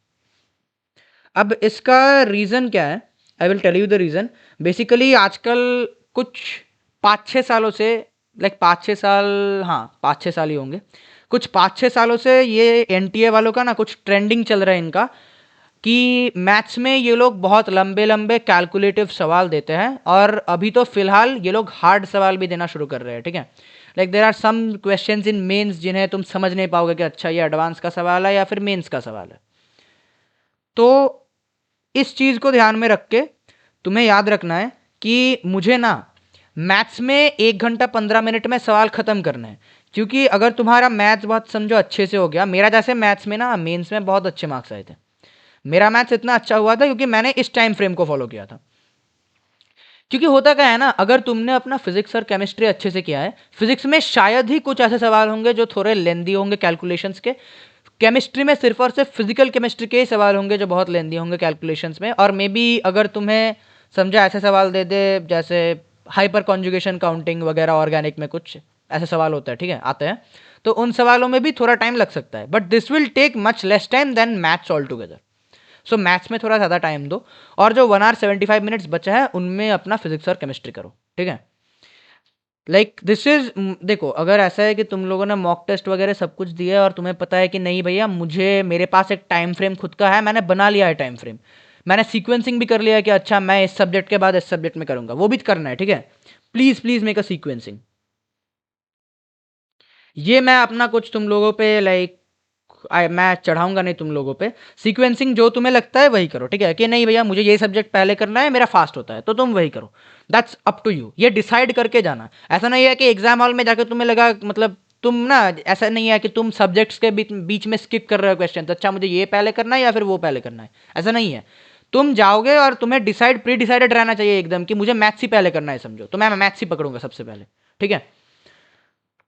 अब इसका रीज़न क्या है, I will tell you the reason. Basically आजकल कुछ 5-6 सालों से, लाइक 5-6 साल, हाँ 5-6 साल ही होंगे, कुछ 5-6 सालों से ये एनटीए वालों का ना कुछ ट्रेंडिंग चल रहा है इनका, कि मैथ्स में ये लोग बहुत लंबे लंबे कैलकुलेटिव सवाल देते हैं, और अभी तो फिलहाल ये लोग हार्ड सवाल भी देना शुरू कर रहे हैं, ठीक है। Like there are some questions in mains जिन्हें तुम समझ नहीं पाओगे कि अच्छा ये एडवांस का सवाल है या फिर मेंस का सवाल है। तो इस चीज़ को ध्यान में रख के तुम्हें याद रखना है कि मुझे ना मैथ्स में 1 घंटा 15 मिनट में सवाल ख़त्म करना है। क्योंकि अगर तुम्हारा मैथ्स बहुत समझो अच्छे से हो गया, मेरा जैसे मैथ्स में ना मेंस में बहुत अच्छे मार्क्स आए थे। मेरा मैथ्स इतना अच्छा हुआ था क्योंकि मैंने इस टाइम फ्रेम को फॉलो किया था। क्योंकि होता क्या है ना, अगर तुमने अपना फिजिक्स और केमिस्ट्री अच्छे से किया है, फिजिक्स में शायद ही कुछ ऐसे सवाल होंगे जो थोड़े लेंदी होंगे कैलकुलेशंस के। केमिस्ट्री में सिर्फ और सिर्फ फिजिकल केमिस्ट्री के ही सवाल होंगे जो बहुत लेंदी होंगे कैलकुलेशंस में। और मे बी अगर तुम्हें समझा ऐसे सवाल दे दे जैसे हाइपर कॉन्जुगेशन काउंटिंग वगैरह, ऑर्गेनिक में कुछ ऐसे सवाल होते हैं, ठीक है, आते हैं, तो उन सवालों में भी थोड़ा टाइम लग सकता है, but this will take much less time than maths altogether. So maths में थोड़ा ज़्यादा टाइम दो, और जो 1 hour 75 मिनट्स बचा है उनमें अपना फिजिक्स और केमिस्ट्री करो, ठीक है। लाइक दिस इज, देखो अगर ऐसा है कि तुम लोगों ने मॉक टेस्ट वगैरह सब कुछ दिया है और तुम्हें पता है कि नहीं भैया मुझे, मेरे पास एक टाइम फ्रेम खुद का है, मैंने बना लिया है टाइम फ्रेम, मैंने सीक्वेंसिंग भी कर लिया है कि अच्छा मैं इस सब्जेक्ट के बाद इस सब्जेक्ट में करूंगा, वो भी करना है, ठीक है। Please please make a sequencing. ये मैं अपना कुछ तुम लोगों पे लाइक मैं चढ़ाऊंगा नहीं तुम लोगों पे। सीक्वेंसिंग जो तुम्हें लगता है वही करो, ठीक है, कि नहीं भैया मुझे ये सब्जेक्ट पहले करना है, मेरा फास्ट होता है, तो तुम वही करो। दैट्स अप टू यू, ये डिसाइड करके जाना। ऐसा नहीं है कि एग्जाम हॉल में जाकर तुम्हें लगा, मतलब तुम ना, ऐसा नहीं है कि तुम सब्जेक्ट्स के बीच बीच में स्किप कर रहे हो क्वेश्चन, तो अच्छा मुझे ये पहले करना है या फिर वो पहले करना है, ऐसा नहीं है। तुम जाओगे और तुम्हें डिसाइड प्री डिसाइडेड रहना चाहिए एकदम कि मुझे मैथ्स ही पहले करना है, समझो, तो मैं मैथ्स ही पकड़ूंगा सबसे पहले, ठीक है।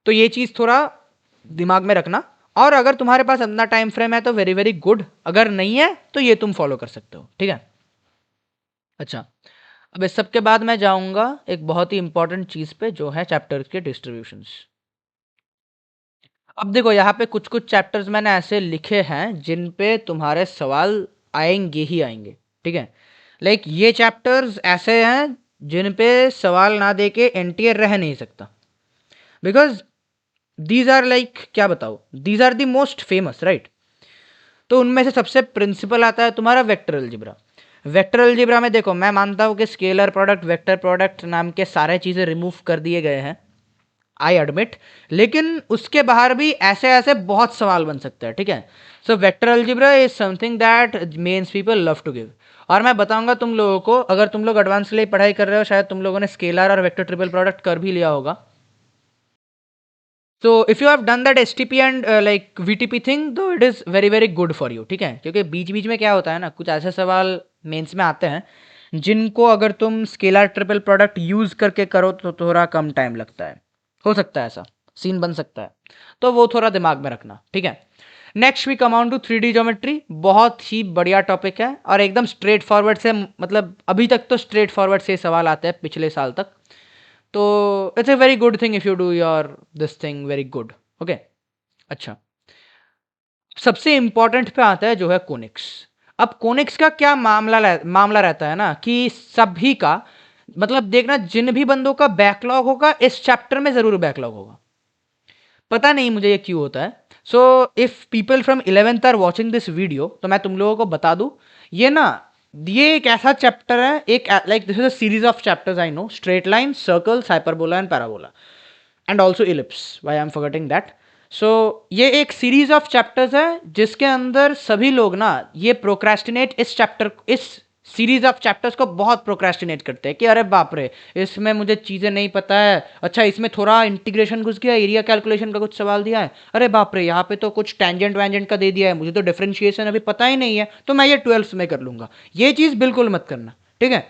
तो ये चीज़ थोड़ा दिमाग में रखना। और अगर तुम्हारे पास अपना टाइम फ्रेम है तो वेरी वेरी गुड, अगर नहीं है तो ये तुम फॉलो कर सकते हो, ठीक है। अच्छा, अब इस सब के बाद मैं जाऊंगा एक बहुत ही इंपॉर्टेंट चीज़ पे, जो है चैप्टर्स के डिस्ट्रीब्यूशंस। अब देखो यहाँ पे कुछ कुछ चैप्टर्स मैंने ऐसे लिखे हैं जिन पे तुम्हारे सवाल आएंगे ही आएंगे, ठीक है। लाइक ये चैप्टर्स ऐसे हैं जिन पे सवाल ना दे के एनटीए रह नहीं सकता, बिकॉज दीज आर लाइक, क्या बताओ, these are the most famous, right. तो उनमें से सबसे प्रिंसिपल आता है तुम्हारा वेक्टर अलजेब्रा। वेक्टर अलजेब्रा में देखो, मैं मानता हूँ कि स्केलर प्रोडक्ट, वेक्टर प्रोडक्ट नाम के सारे चीज़ें रिमूव कर दिए गए हैं, आई एडमिट, लेकिन उसके बाहर भी ऐसे ऐसे बहुत सवाल बन सकते हैं, ठीक है। So vector algebra is something that mains people love to give. और मैं बताऊंगा तुम लोगों को, अगर तुम लोग एडवांस के लिए पढ़ाई कर रहे हो, शायद तुम लोगों ने स्केलर और वेक्टर ट्रिपल प्रोडक्ट कर भी लिया होगा। तो if you have done that S T P and like V T P thing, तो it is very very good for you, ठीक है। क्योंकि बीच बीच में क्या होता है ना, कुछ ऐसे सवाल मेंस में आते हैं जिनको अगर तुम स्केलर ट्रिपल प्रोडक्ट यूज़ करके करो तो थोड़ा कम टाइम लगता है, हो सकता है ऐसा सीन बन सकता है, तो वो थोड़ा दिमाग में रखना, ठीक है। Next we come on to 3D geometry. बहुत ही बढ़िया टॉपिक है और एकदम स्ट्रेट फॉरवर्ड से, मतलब अभी तक तो स्ट्रेट फॉरवर्ड से सवाल आते हैं पिछले साल तक, तो it's a very good thing if you do your this thing very good, okay. अच्छा, सबसे इंपॉर्टेंट पे आता है जो है कोनिक्स। अब कोनिक्स का क्या मामला रहता है ना, कि सभी का, मतलब देखना, जिन भी बंदों का बैकलॉग होगा इस चैप्टर में जरूर बैकलॉग होगा। पता नहीं मुझे ये क्यों होता है। So if people from 11th are watching this video, तो मैं तुम लोगों को बता दूं, ये ना, ये एक ऐसा चैप्टर है, एक like this is a series of chapters, I know, straight line, circles, hyperbola and parabola, and also ellipse, why I am forgetting that. So ये एक सीरीज ऑफ चैप्टर्स है जिसके अंदर सभी लोग ना ये प्रोक्रेस्टिनेट इस सीरीज ऑफ चैप्टर्स को बहुत प्रोक्रेस्टिनेट करते हैं कि अरे बाप रे, इसमें मुझे चीज़ें नहीं पता है, अच्छा इसमें थोड़ा इंटीग्रेशन घुस गया, एरिया कैलकुलेशन का कुछ सवाल दिया है, अरे बाप रे यहाँ पे तो कुछ टेंजेंट वैंजेंट का दे दिया है, मुझे तो डिफरेंशिएशन अभी पता ही नहीं है, तो मैं ये 12th में कर लूँगा। ये चीज़ बिल्कुल मत करना, ठीक है?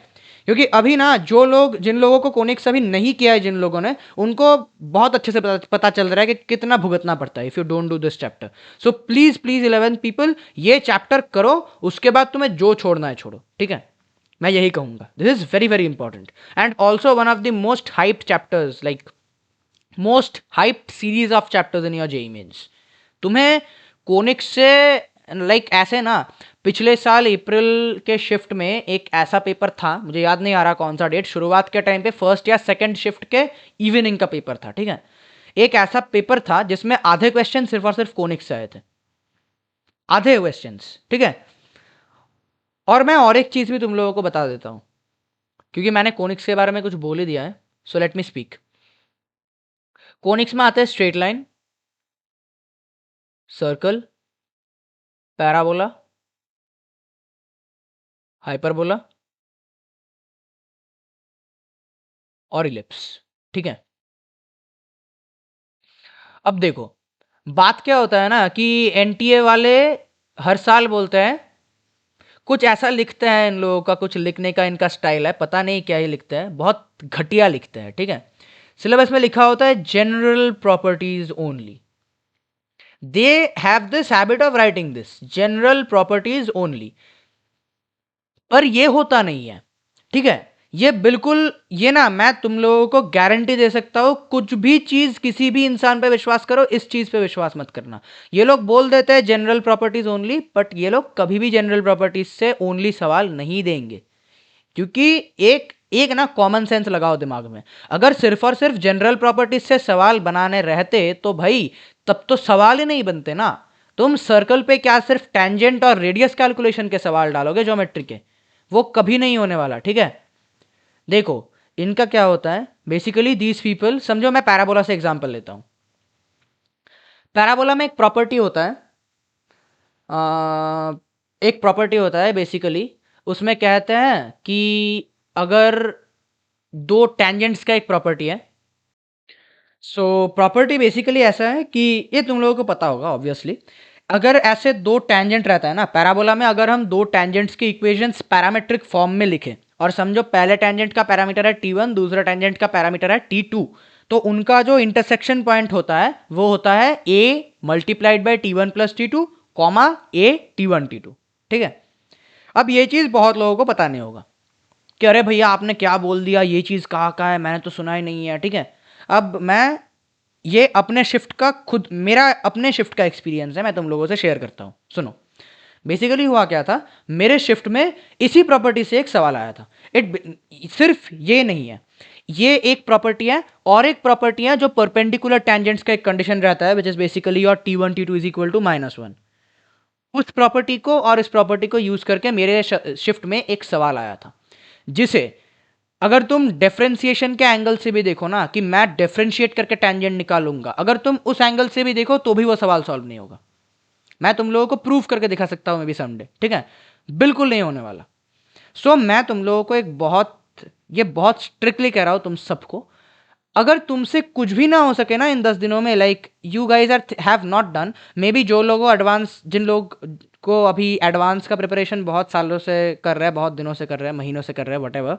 क्योंकि अभी ना जो लोग, जिन लोगों को कोनिक्स अभी नहीं किया है, जिन लोगों ने, उनको बहुत अच्छे से पता चल रहा है कि कितना भुगतना पड़ता है if you don't do this chapter. So please please 11 people ये चैप्टर करो, उसके बाद तुम्हें जो छोड़ना है छोड़ो, ठीक है? मैं यही कहूंगा, this is very very important and also one of the most hyped chapters, like most hyped series of chapters in your JEE mains. तुम्हें कोनिक्स से लाइक ऐसे ना, पिछले साल अप्रैल के शिफ्ट में एक ऐसा पेपर था, मुझे याद नहीं आ रहा कौन सा डेट, शुरुआत के टाइम पे फर्स्ट या सेकंड शिफ्ट के इवनिंग का पेपर था, ठीक है? एक ऐसा पेपर था जिसमें आधे क्वेश्चन सिर्फ और सिर्फ कोनिक्स से आए थे, आधे क्वेश्चंस, ठीक है? और मैं और एक चीज भी तुम लोगों को बता देता हूं, क्योंकि मैंने कोनिक्स के बारे में कुछ बोल ही दिया है, so let me speak. Conics में आते हैं straight line, circle, parabola, hyperbola और इलिप्स, ठीक है? अब देखो, बात क्या होता है ना कि एनटीए वाले हर साल बोलते हैं, कुछ ऐसा लिखते हैं, इन लोगों का कुछ लिखने का इनका स्टाइल है, पता नहीं क्या ही लिखते हैं, बहुत घटिया लिखते हैं, ठीक है? सिलेबस में लिखा होता है general properties only, they have this habit of writing this, general properties only, पर ये होता नहीं है, ठीक है? ये बिल्कुल, ये ना मैं तुम लोगों को गारंटी दे सकता हूं, कुछ भी चीज किसी भी इंसान पे विश्वास करो, इस चीज पे विश्वास मत करना। ये लोग बोल देते हैं जनरल प्रॉपर्टीज ओनली, बट ये लोग कभी भी जनरल प्रॉपर्टीज से ओनली सवाल नहीं देंगे, क्योंकि एक एक ना कॉमन सेंस लगाओ दिमाग में, अगर सिर्फ और सिर्फ जनरल प्रॉपर्टीज से सवाल बनाने रहते तो भाई तब तो सवाल ही नहीं बनते ना। तुम सर्कल पे क्या सिर्फ टेंजेंट और रेडियस कैलकुलेशन के सवाल डालोगे ज्योमेट्री के, वो कभी नहीं होने वाला, ठीक है? देखो, इनका क्या होता है बेसिकली, दीज पीपल, समझो मैं पैराबोला से एग्जांपल लेता हूं। पैराबोला में एक प्रॉपर्टी होता है, एक प्रॉपर्टी होता है बेसिकली, उसमें कहते हैं कि अगर दो टेंजेंट्स का एक प्रॉपर्टी है, सो प्रॉपर्टी बेसिकली ऐसा है कि ये तुम लोगों को पता होगा ऑब्वियसली, अगर ऐसे दो टेंजेंट रहता है ना पैराबोला में, अगर हम दो टेंजेंट्स की इक्वेशंस पैरामेट्रिक फॉर्म में लिखें, और समझो पहले टेंजेंट का पैरामीटर है t1, दूसरा टेंजेंट का पैरामीटर है t2, तो उनका जो इंटरसेक्शन पॉइंट होता है वो होता है a multiplied by t1 plus t2 comma a t1 t2, ठीक है? अब ये चीज़ बहुत लोगों को पता नहीं होगा कि अरे भैया आपने क्या बोल दिया, ये चीज़ कहाँ है, मैंने तो सुना ही नहीं है, ठीक है? अब मैं ये अपने शिफ्ट का, खुद मेरा अपने शिफ्ट का एक्सपीरियंस है, मैं तुम लोगों से शेयर करता हूँ, सुनो। बेसिकली हुआ क्या था, मेरे शिफ्ट में इसी प्रॉपर्टी से एक सवाल आया था। सिर्फ ये नहीं है, ये एक प्रॉपर्टी है और एक प्रॉपर्टी है जो परपेंडिकुलर टेंजेंट्स का एक कंडीशन रहता है, which is basically your t1 t2 is equal to -1। उस प्रॉपर्टी को और इस प्रॉपर्टी को यूज करके मेरे शिफ्ट में एक सवाल आया था, जिसे अगर तुम डिफरेंशिएशन के एंगल से भी देखो ना, कि मैं डिफरेंशिएट करके टेंजेंट निकालूंगा, अगर तुम उस एंगल से भी देखो तो भी वो सवाल सॉल्व नहीं होगा। मैं तुम लोगों को प्रूफ करके दिखा सकता हूं, मे बी समडे, ठीक है? बिल्कुल नहीं होने वाला। सो मैं तुम लोगों को एक बहुत, ये बहुत स्ट्रिक्टली कह रहा हूं तुम सबको, अगर तुमसे कुछ भी ना हो सके ना इन 10 दिनों में, like you guys are have not done, maybe जो लोगों एडवांस, जिन लोग को अभी एडवांस का प्रिपरेशन बहुत सालों से कर रहे हैं, बहुत दिनों से कर रहे हैं, महीनों से कर रहे हैं, whatever,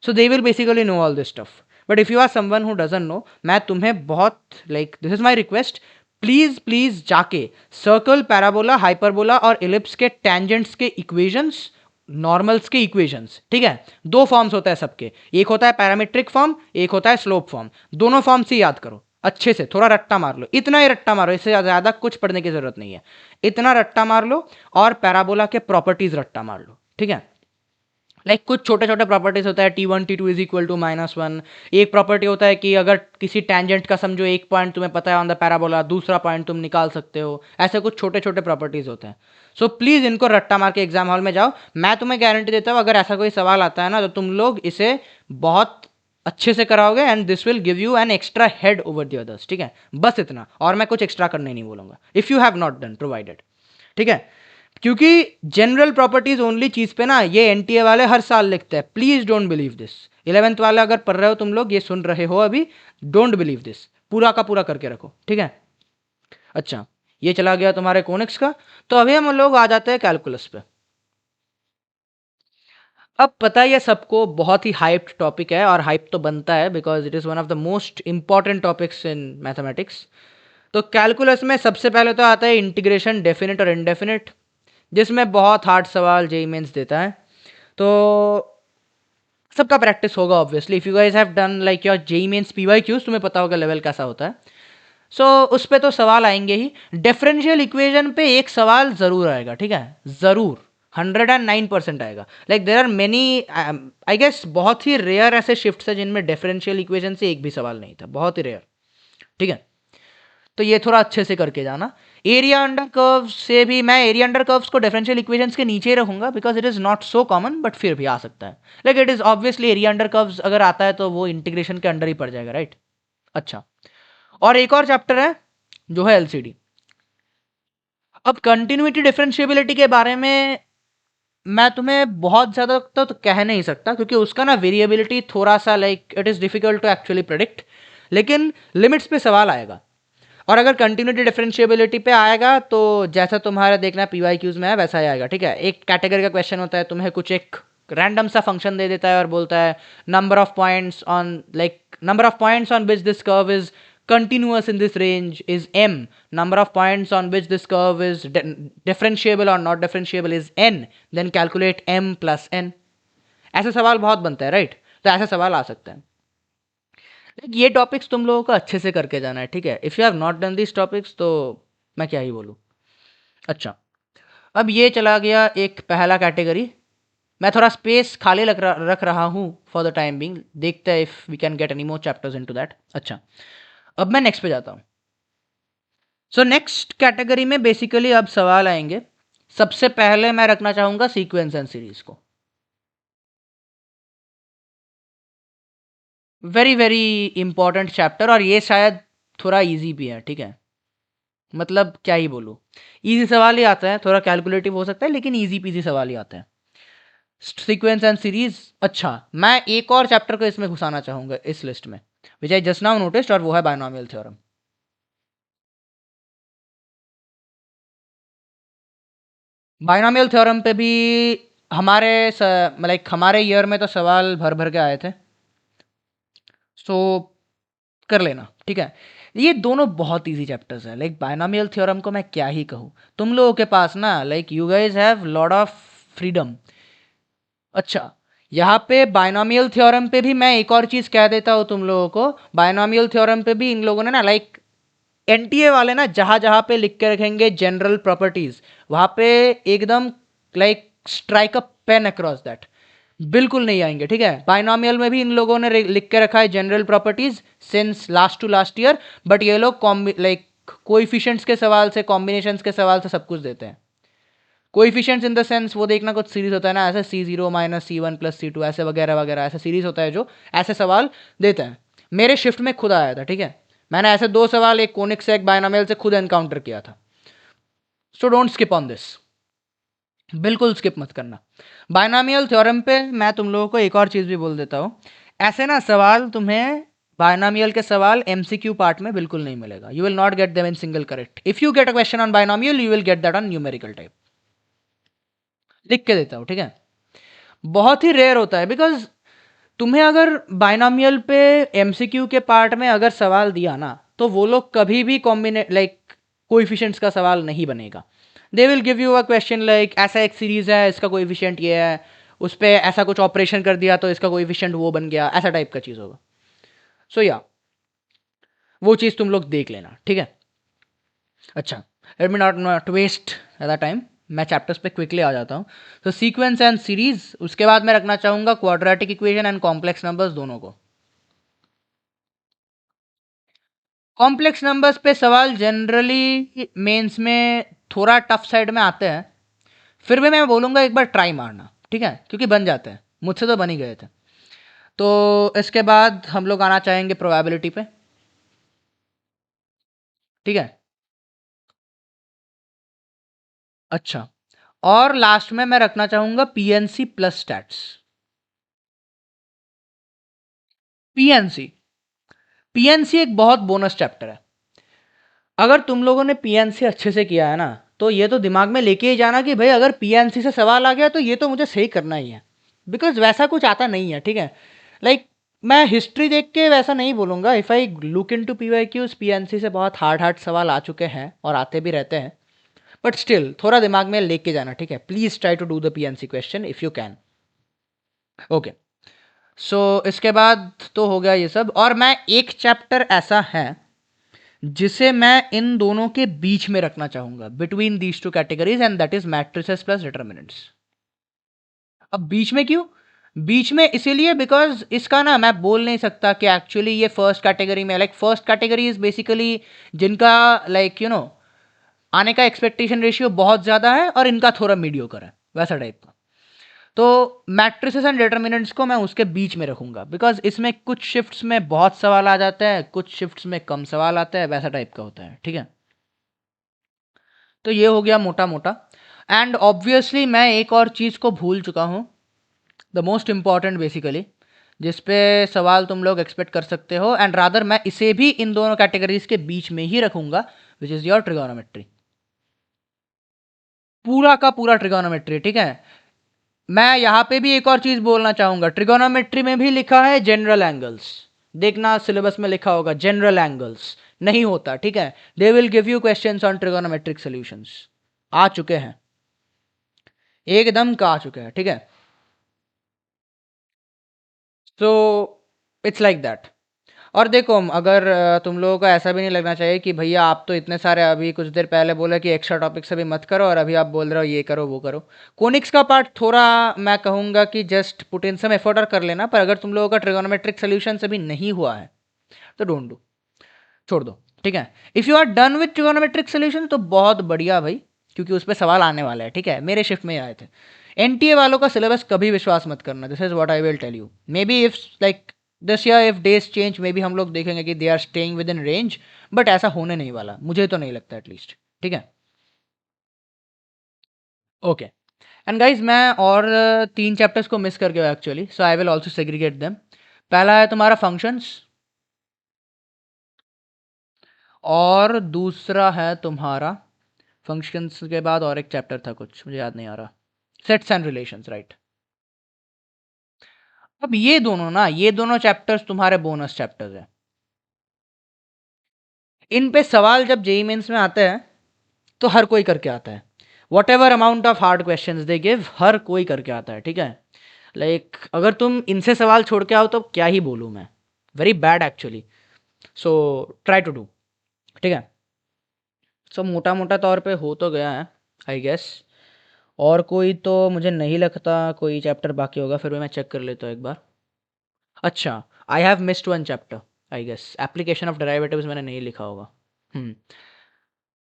so they will basically know all this stuff. But if you are someone who doesn't know, मैं तुम्हें बहुत, like this is my request, please please जाके सर्कल, पैराबोला, हाइपरबोला और इलिप्स के टेंजेंट्स के इक्वेशंस, नॉर्मल्स के equations, ठीक है? दो फॉर्म्स होता है सबके, एक होता है पैरामीट्रिक फॉर्म, एक होता है स्लोप फॉर्म, दोनों फॉर्म से याद करो अच्छे से, थोड़ा रट्टा मार लो, इतना ही रट्टा मारो, इससे ज़्यादा कुछ पढ़ने की जरूरत नहीं है, इतना रट्टा मार लो, और पैराबोला के प्रॉपर्टीज रट्टा मार लो, ठीक है? लाइक कुछ छोटे छोटे प्रॉपर्टीज होता है, t1 t2 is equal to -1। एक प्रॉपर्टी होता है कि अगर किसी टेंजेंट का समझो एक पॉइंट तुम्हें पता है ऑन द पैराबोला, दूसरा पॉइंट तुम निकाल सकते हो, ऐसे कुछ छोटे छोटे प्रॉपर्टीज होते हैं। सो प्लीज़ इनको रट्टा मार के एग्जाम हॉल में जाओ, मैं तुम्हें गारंटी देता हूँ अगर ऐसा कोई सवाल आता है ना तो तुम लोग इसे बहुत अच्छे से कराओगे and this will give you an extra head over the others, ठीक है, बस इतना, और मैं कुछ एक्स्ट्रा करने नहीं बोलूंगा if you have not done provided, ठीक है। क्योंकि जनरल प्रॉपर्टीज ओनली चीज पे ना ये एनटीए वाले हर साल लिखते हैं, please don't believe this. 11th वाले अगर पढ़ रहे हो तुम लोग, ये सुन रहे हो अभी, डोंट बिलीव दिस, पूरा का पूरा करके रखो, ठीक है। अच्छा, ये चला गया तुम्हारे कोनिक्स का। तो अभी हम लोग आ जाते हैं कैलकुलस पे। अब पता है ये सबको बहुत ही हाइप्ड टॉपिक है, और हाइप तो बनता है because it is one of the most important topics in mathematics. तो कैलकुलस में सबसे पहले तो आता है इंटीग्रेशन, डेफिनेट और इनडेफिनेट, जिसमें बहुत हार्ड सवाल जेई मेंस देता है। तो सबका प्रैक्टिस होगा obviously, if you guys have done like your JEE mains PYQs, तुम्हें पता होगा लेवल कैसा होता है। सो उस पे तो सवाल आएंगे ही। डिफरेंशियल इक्वेशन पे एक सवाल जरूर आएगा, ठीक है, जरूर, 109% आएगा। Like there are many, I guess बहुत ही रेयर ऐसे शिफ्ट्स है जिनमें डिफरेंशियल इक्वेशन से एक भी सवाल नहीं था, बहुत ही रेयर, ठीक है। तो ये थोड़ा अच्छे से करके जाना। एरिया अंडर कर्व से भी मैं एरिया अंडर कर्व्स को डिफरेंशियल इक्वेशंस के नीचे ही रखूंगा because it is not so common, but फिर भी आ सकता है। Like it is obviously area under curves अगर आता है तो वो इंटीग्रेशन के अंडर ही पड़ जाएगा, राइट। अच्छा, और एक और चैप्टर है जो है एलसीडी। अब कंटिन्यूटी डिफरेंशिएबिलिटी के बारे में मैं तुम्हें बहुत ज़्यादा तो कह नहीं सकता, क्योंकि उसका ना वेरिएबिलिटी थोड़ा सा like it is difficult to actually predict, लेकिन लिमिट्स पे सवाल आएगा। और अगर कंटिन्यूटी डिफरेंशिएबिलिटी पे आएगा तो जैसा तुम्हारा देखना पीवाईक्यूज में है वैसा ही आएगा, ठीक है। एक कैटेगरी का क्वेश्चन होता है, तुम्हें कुछ एक रैंडम सा फंक्शन दे देता है और बोलता है number of points on which this curve is continuous in this range is m, number of points on which this curve is differentiable or not differentiable is n, then calculate m plus n। ऐसे सवाल बहुत बनते हैं, right. तो ऐसे सवाल आ सकते हैं। ये टॉपिक्स तुम लोगों को अच्छे से करके जाना है, ठीक है। If you have not done this topics तो मैं क्या ही बोलूँ। अच्छा, अब ये चला गया एक पहला कैटेगरी। मैं थोड़ा स्पेस खाली रख रहा हूँ फॉर द टाइम बिंग, देखते हैं if we can get any more chapters into that. अच्छा, अब मैं नेक्स्ट पे जाता हूँ। सो नेक्स्ट कैटेगरी में बेसिकली अब सवाल आएंगे। सबसे पहले मैं रखना चाहूँगा सीक्वेंस एंड सीरीज को। वेरी वेरी इंपॉर्टेंट चैप्टर, और ये शायद थोड़ा इजी भी है, ठीक है। मतलब क्या ही बोलूँ, इजी सवाल ही आता है, थोड़ा कैलकुलेटिव हो सकता है लेकिन इजी पीजी सवाल ही आता है। Sequence and series. अच्छा, मैं एक और चैप्टर को इसमें घुसाना चाहूँगा इस लिस्ट में, विच आई जस्ट नाउ नोटिस्ड, और वो है बायनोमियल थ्योरम। बायनोमियल थ्योरम पे भी हमारे लाइक हमारे ईयर में तो सवाल भर भर के आए थे, सो कर लेना, ठीक है। ये दोनों बहुत इजी चैप्टर्स है। लाइक बायनोमियल थ्योरम को मैं क्या ही कहूँ, तुम लोगों के पास ना like you guys have lot of freedom. अच्छा, यहाँ पे बायनोमियल थ्योरम पे भी मैं एक और चीज़ कह देता हूँ तुम लोगों को। बायनोमियल थ्योरम पे भी इन लोगों ने ना लाइक एनटीए वाले ना जहाँ जहाँ पे लिख के रखेंगे जनरल प्रॉपर्टीज, वहाँ पे एकदम like strike a pen across that, बिल्कुल नहीं आएंगे, ठीक है। बायनोमियल में भी इन लोगों ने लिख के रखा है general properties since last to last year, but ये लोग लाइक कोइफिशिएंट्स के सवाल से, कॉम्बिनेशंस के सवाल से सब कुछ देते हैं। कोइफिशिएंट्स इन द सेंस वो देखना, कुछ सीरीज होता है ना ऐसे C0 minus C1 plus C2 ऐसे वगैरह वगैरह, ऐसे सीरीज होता है जो ऐसे सवाल देते हैं। मेरे शिफ्ट में खुद आया था, ठीक है। मैंने ऐसे दो सवाल, एक कोनिक से एक बायनोमियल से खुद एनकाउंटर किया था। So don't skip on this, बिल्कुल स्किप मत करना। बायनोमियल थ्योरम पे मैं तुम लोगों को एक और चीज़ भी बोल देता हूँ, ऐसे ना सवाल तुम्हें बायनोमियल के सवाल एमसीक्यू पार्ट में बिल्कुल नहीं मिलेगा। You will not get them in single correct. If you get a question on binomial you will get that on numerical type. लिख के देता हूँ, ठीक है। बहुत ही रेयर होता है बिकॉज तुम्हें अगर बायनोमियल पे एमसीक्यू के पार्ट में अगर सवाल दिया ना, तो वो लोग कभी भी कॉम्बिनेट लाइक कोइफिशिएंट्स का सवाल नहीं बनेगा। दे will give you a question like ऐसा एक सीरीज है, इसका कोइफिशिएंट ये है, उस पर ऐसा कुछ ऑपरेशन कर दिया तो इसका कोइफिशिएंट वो बन गया, ऐसा टाइप का चीज़ होगा। सो या वो चीज़ तुम लोग देख लेना, ठीक है। अच्छा, लेट मी नॉट वेस्ट ज़्यादा टाइम, मैं चैप्टर्स पे क्विकली आ जाता हूँ। तो सीक्वेंस एंड सीरीज, उसके बाद मैं रखना चाहूँगा quadratic equation and complex numbers दोनों को। कॉम्प्लेक्स नंबर्स पे सवाल जनरली मेंस में थोड़ा टफ साइड में आते हैं, फिर भी मैं बोलूँगा एक बार ट्राई मारना, ठीक है, क्योंकि बन जाते हैं, मुझसे तो बन ही गए थे। तो इसके बाद हम लोग आना चाहेंगे प्रोबेबिलिटी पे, ठीक है। अच्छा, और लास्ट में मैं रखना चाहूंगा PNC plus stats. PNC, PNC एक बहुत बोनस चैप्टर है। अगर तुम लोगों ने पीएनसी अच्छे से किया है ना, तो ये तो दिमाग में लेके ही जाना कि भाई अगर पीएनसी से सवाल आ गया तो ये तो मुझे सही करना ही है, बिकॉज वैसा कुछ आता नहीं है, ठीक है। लाइक मैं हिस्ट्री देख के वैसा नहीं बोलूंगा, if I look into PYQs, PNC से बहुत हार्ड हार्ड सवाल आ चुके हैं और आते भी रहते हैं, बट स्टिल थोड़ा दिमाग में लेके जाना, ठीक है। Please try to do the PNC question if you can. Okay, so इसके बाद तो हो गया ये सब, और मैं एक चैप्टर ऐसा है जिसे मैं इन दोनों के बीच में रखना चाहूंगा, between these two categories, and that is matrices plus determinants. अब बीच में क्यों? बीच में इसीलिए बिकॉज इसका ना मैं बोल नहीं सकता कि एक्चुअली ये फर्स्ट कैटेगरी में, like first category is basically जिनका लाइक यू नो आने का एक्सपेक्टेशन रेशियो बहुत ज़्यादा है और इनका थोड़ा मीडियोकर है, वैसा टाइप का। तो मैट्रिसेस एंड डिटर्मिनेंट्स को मैं उसके बीच में रखूंगा, बिकॉज इसमें कुछ शिफ्ट्स में बहुत सवाल आ जाते हैं, कुछ शिफ्ट्स में कम सवाल आते हैं, वैसा टाइप का होता है, ठीक है। तो ये हो गया मोटा मोटा। एंड ऑब्वियसली मैं एक और चीज़ को भूल चुका हूँ, द मोस्ट इंपॉर्टेंट बेसिकली, जिस पे सवाल तुम लोग एक्सपेक्ट कर सकते हो, एंड रादर मैं इसे भी इन दोनों कैटेगरीज के बीच में ही रखूंगा, विच इज़ योर ट्रिगोनोमेट्री। पूरा का पूरा ट्रिगोनोमेट्री, ठीक है। मैं यहाँ पे भी एक और चीज़ बोलना चाहूँगा, ट्रिगोनोमेट्री में भी लिखा है जनरल एंगल्स। देखना सिलेबस में लिखा होगा जनरल एंगल्स, नहीं होता, ठीक है। They will give you questions on trigonometric solutions, आ चुके हैं, एकदम का आ चुके हैं, ठीक है। So it's like that. और देखो, अगर तुम लोगों को ऐसा भी नहीं लगना चाहिए कि भैया आप तो इतने सारे अभी कुछ देर पहले बोले कि एक्स्ट्रा टॉपिक्स अभी मत करो और अभी आप बोल रहे हो ये करो वो करो। कोनिक्स का पार्ट थोड़ा मैं कहूँगा कि just put in some effort और कर लेना, पर अगर तुम लोगों का ट्रिगोनोमेट्रिक सोल्यूशन अभी नहीं हुआ है तो डोंट डू, छोड़ दो, ठीक है। If you are done with trigonometric solution तो बहुत बढ़िया भाई, क्योंकि उस पर सवाल आने वाला है, ठीक है। मेरे शिफ्ट में ही आए थे। एनटीए वालों का सिलेबस कभी विश्वास मत करना, this is what I will tell you. Maybe if like this year if days change, maybe हम लोग देखेंगे कि they are staying within range, but ऐसा होने नहीं वाला, मुझे तो नहीं लगता एटलीस्ट, ठीक है। ओके, एंड गाइज मैं और तीन चैप्टर्स को मिस कर गया actually, so I will also segregate them. पहला है तुम्हारा फंक्शंस, और दूसरा है तुम्हारा फंक्शंस के बाद और एक चैप्टर था कुछ मुझे याद नहीं आ रहा, सेट्स एंड रिलेशंस, राइट। अब ये दोनों ना, ये दोनों चैप्टर्स तुम्हारे बोनस चैप्टर्स हैं। इन पे सवाल जब जेई मेंस में आते हैं तो हर कोई करके आता है, whatever amount of hard question they give, हर कोई करके आता है, ठीक है। लाइक अगर तुम इनसे सवाल छोड़ के आओ तो क्या ही बोलूँ मैं, very bad actually. So try to do, ठीक है। सो मोटा मोटा तौर पे हो तो गया है आई गेस। और कोई तो मुझे नहीं लगता कोई चैप्टर बाकी होगा, फिर भी मैं चेक कर लेता हूँ एक बार। अच्छा, I have missed one chapter I guess, application of derivatives मैंने नहीं लिखा होगा। हम्म,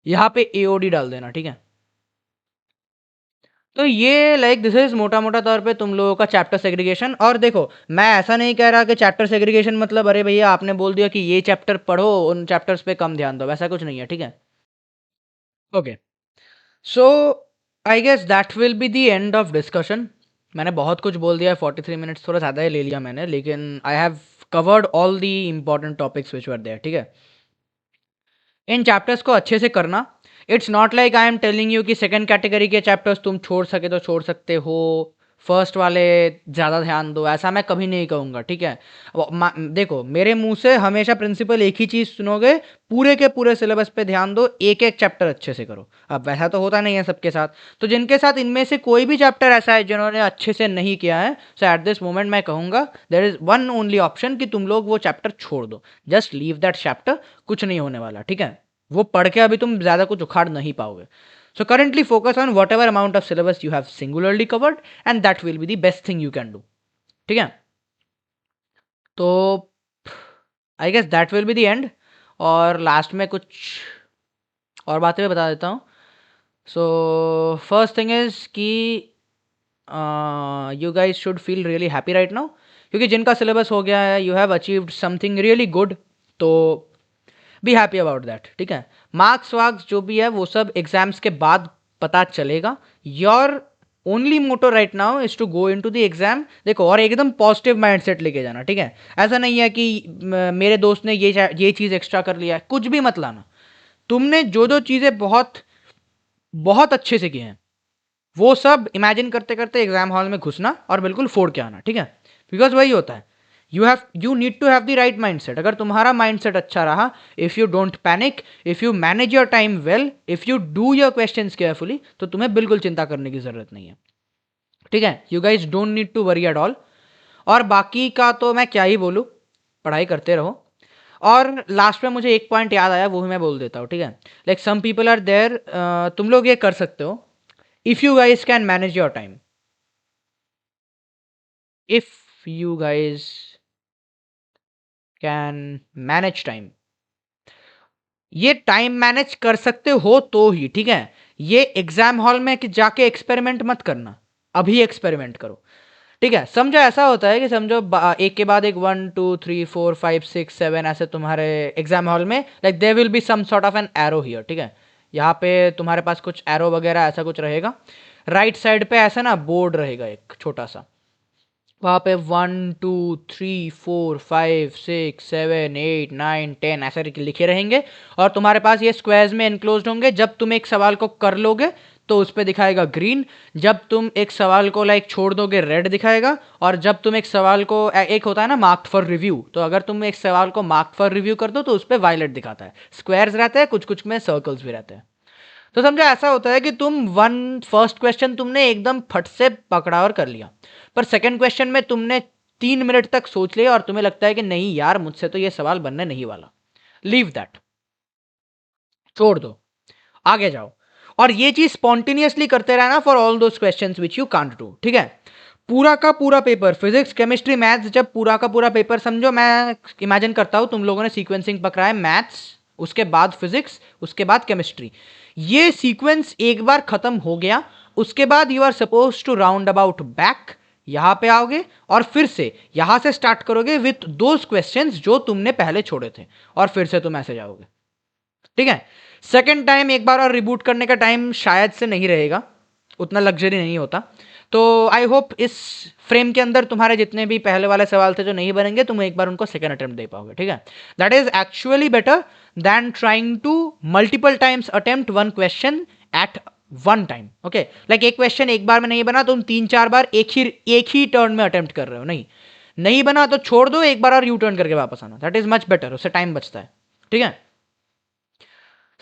यहाँ पे एओडी डाल देना, ठीक है। तो ये लाइक दिस इज मोटा मोटा तौर पे तुम लोगों का चैप्टर सेग्रीगेशन। और देखो, मैं ऐसा नहीं कह रहा कि चैप्टर सेग्रीगेशन मतलब अरे भैया आपने बोल दिया कि ये चैप्टर पढ़ो, उन चैप्टर्स पे कम ध्यान दो, वैसा कुछ नहीं है, ठीक है। Okay, so I guess that will be the end of discussion. मैंने बहुत कुछ बोल दिया है, 43 मिनट्स थोड़ा ज़्यादा ही ले लिया मैंने, लेकिन I have covered all the important topics which were there, ठीक है। इन चैप्टर्स को अच्छे से करना। It's not like I am telling you कि सेकंड कैटेगरी के चैप्टर्स तुम छोड़ सके तो छोड़ सकते हो, फर्स्ट वाले ज़्यादा ध्यान दो, ऐसा मैं कभी नहीं कहूँगा, ठीक है। देखो, मेरे मुंह से हमेशा प्रिंसिपल एक ही चीज़ सुनोगे, पूरे के पूरे सिलेबस पे ध्यान दो, एक एक चैप्टर अच्छे से करो। अब वैसा तो होता नहीं है सबके साथ, तो जिनके साथ इनमें से कोई भी चैप्टर ऐसा है जिन्होंने अच्छे से नहीं किया है, सो एट दिस मोमेंट मैं कहूँगा there is one only option कि तुम लोग वो चैप्टर छोड़ दो, जस्ट लीव दैट चैप्टर, कुछ नहीं होने वाला, ठीक है। वो पढ़ के अभी तुम ज़्यादा कुछ उखाड़ नहीं पाओगे। So currently focus on whatever amount of syllabus you have singularly covered, and that will be the best thing you can do, ठीक है। तो I guess that will be the end. और लास्ट में कुछ और बातें मैं बता देता हूँ। सो फर्स्ट थिंग इज कि you guys should feel really happy right now, क्योंकि जिनका सिलेबस हो गया है, you have achieved something really good, तो बी हैप्पी अबाउट दैट, ठीक है। मार्क्स वार्क्स जो भी है वो सब एग्जाम्स के बाद पता चलेगा। Your only motto right now is to go into the exam. देखो, और एकदम पॉजिटिव माइंड सेट लेके जाना, ठीक है। ऐसा नहीं है कि मेरे दोस्त ने ये चीज़ एक्स्ट्रा कर लिया है, कुछ भी मत लाना। तुमने जो जो चीज़ें बहुत बहुत अच्छे से की हैं वो सब इमेजिन करते करते एग्जाम हॉल में घुसना और बिल्कुल फोड़ के आना, ठीक है। बिकॉज वही होता है, you need to have the right mind set. अगर तुम्हारा माइंड सेट अच्छा रहा, if you don't panic, if you manage your time well, if you do your questions carefully, तो तुम्हें बिल्कुल चिंता करने की ज़रूरत नहीं है, ठीक है। You guys don't need to worry at all. और बाकी का तो मैं क्या ही बोलूँ, पढ़ाई करते रहो। और लास्ट में मुझे एक पॉइंट याद आया, वो भी मैं बोल देता हूँ, ठीक है। Like some people are there, तुम लोग ये कर सकते हो, if you guys can manage your time, if you guys can manage time, ये टाइम मैनेज कर सकते हो तो ही, ठीक है। ये एग्जाम हॉल में कि जाके एक्सपेरिमेंट मत करना, अभी एक्सपेरिमेंट करो, ठीक है। समझो ऐसा होता है कि समझो एक के बाद एक 1 2 3 4 5 6 7 ऐसे तुम्हारे एग्जाम हॉल में, like there will be some sort of an arrow here, ठीक है। यहाँ पे तुम्हारे पास कुछ एरो वगैरह ऐसा कुछ रहेगा। राइट साइड पे ऐसा ना बोर्ड रहेगा एक छोटा सा, वहाँ पे 1 2 3 4 5 6 7 8 9 10 ऐसे लिखे रहेंगे, और तुम्हारे पास ये स्क्वायर्स में एनक्लोज्ड होंगे। जब तुम एक सवाल को कर लोगे तो उस पर दिखाएगा ग्रीन, जब तुम एक सवाल को लाइक छोड़ दोगे रेड दिखाएगा, और जब तुम एक सवाल को, एक होता है ना मार्क्ड फॉर रिव्यू, तो अगर तुम एक सवाल को मार्क्ड फॉर रिव्यू कर दो तो उस पर वायलेट दिखाता है। स्क्वायर्स रहते हैं, कुछ कुछ में सर्कल्स भी रहते हैं। तो समझो ऐसा होता है कि तुम फर्स्ट क्वेश्चन तुमने एकदम फट से पकड़ा और कर लिया, पर सेकंड क्वेश्चन में तुमने 3 मिनट तक सोच लिया और तुम्हें लगता है कि नहीं यार, मुझसे तो ये सवाल बनने नहीं वाला। लीव दैट, छोड़ दो, आगे जाओ। और ये चीज स्पॉन्टेनियसली करते रहना for all those questions which you can't do, ठीक है। पूरा का पूरा पेपर, फिजिक्स केमिस्ट्री मैथ्स, जब पूरा का पूरा पेपर, समझो मैं इमेजिन करता हूं तुम लोगों ने सीक्वेंसिंग पकड़ा है, मैथ्स, उसके बाद फिजिक्स, उसके बाद केमिस्ट्री। ये सीक्वेंस एक बार खत्म हो गया, उसके बाद you are suppose to round about back, यहां पे आओगे और फिर से यहां से स्टार्ट करोगे विथ दोज क्वेश्चंस जो तुमने पहले छोड़े थे, और फिर से तुम ऐसे जाओगे, ठीक है। सेकेंड टाइम एक बार और रिबूट करने का टाइम शायद से नहीं रहेगा, उतना लग्जरी नहीं होता। तो आई होप इस फ्रेम के अंदर तुम्हारे जितने भी पहले वाले सवाल थे जो नहीं बनेंगे, तुम एक बार उनको सेकंड अटेम्प्ट दे पाओगे, ठीक है। That is actually better than trying to multiple times attempt one question at one time, okay. लाइक एक क्वेश्चन एक बार में नहीं बना, तुम 3 4 बार एक ही टर्न में अटेम्प्ट कर रहे हो, नहीं बना तो छोड़ दो, एक बार और यू टर्न करके वापस आना, दैट इज मच बेटर, उससे टाइम बचता है, ठीक है।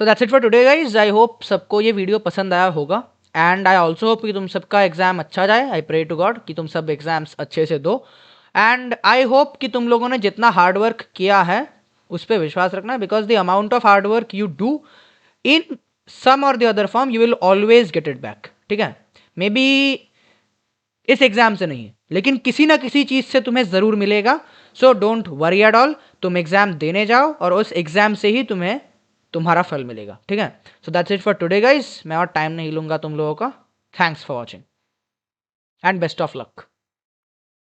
तो that's it for today guys. I hope सबको ये वीडियो पसंद आया होगा, एंड आई ऑल्सो होप कि तुम सबका एग्जाम अच्छा जाए। आई प्रे टू गॉड कि तुम सब एग्जाम्स अच्छे से दो, एंड आई होप कि तुम लोगों ने जितना हार्ड वर्क किया है उस पर विश्वास रखना, because the amount of hard work you do in some और the other form you will always get it back, ठीक है। मे बी इस एग्जाम से नहीं, लेकिन किसी ना किसी चीज से तुम्हें जरूर मिलेगा। So don't worry at all, तुम एग्जाम देने जाओ और उस एग्जाम से ही तुम्हें तुम्हारा फल मिलेगा, ठीक है। So that's it for today guys, मैं और टाइम नहीं लूंगा तुम लोगों का। Thanks for watching and best of luck.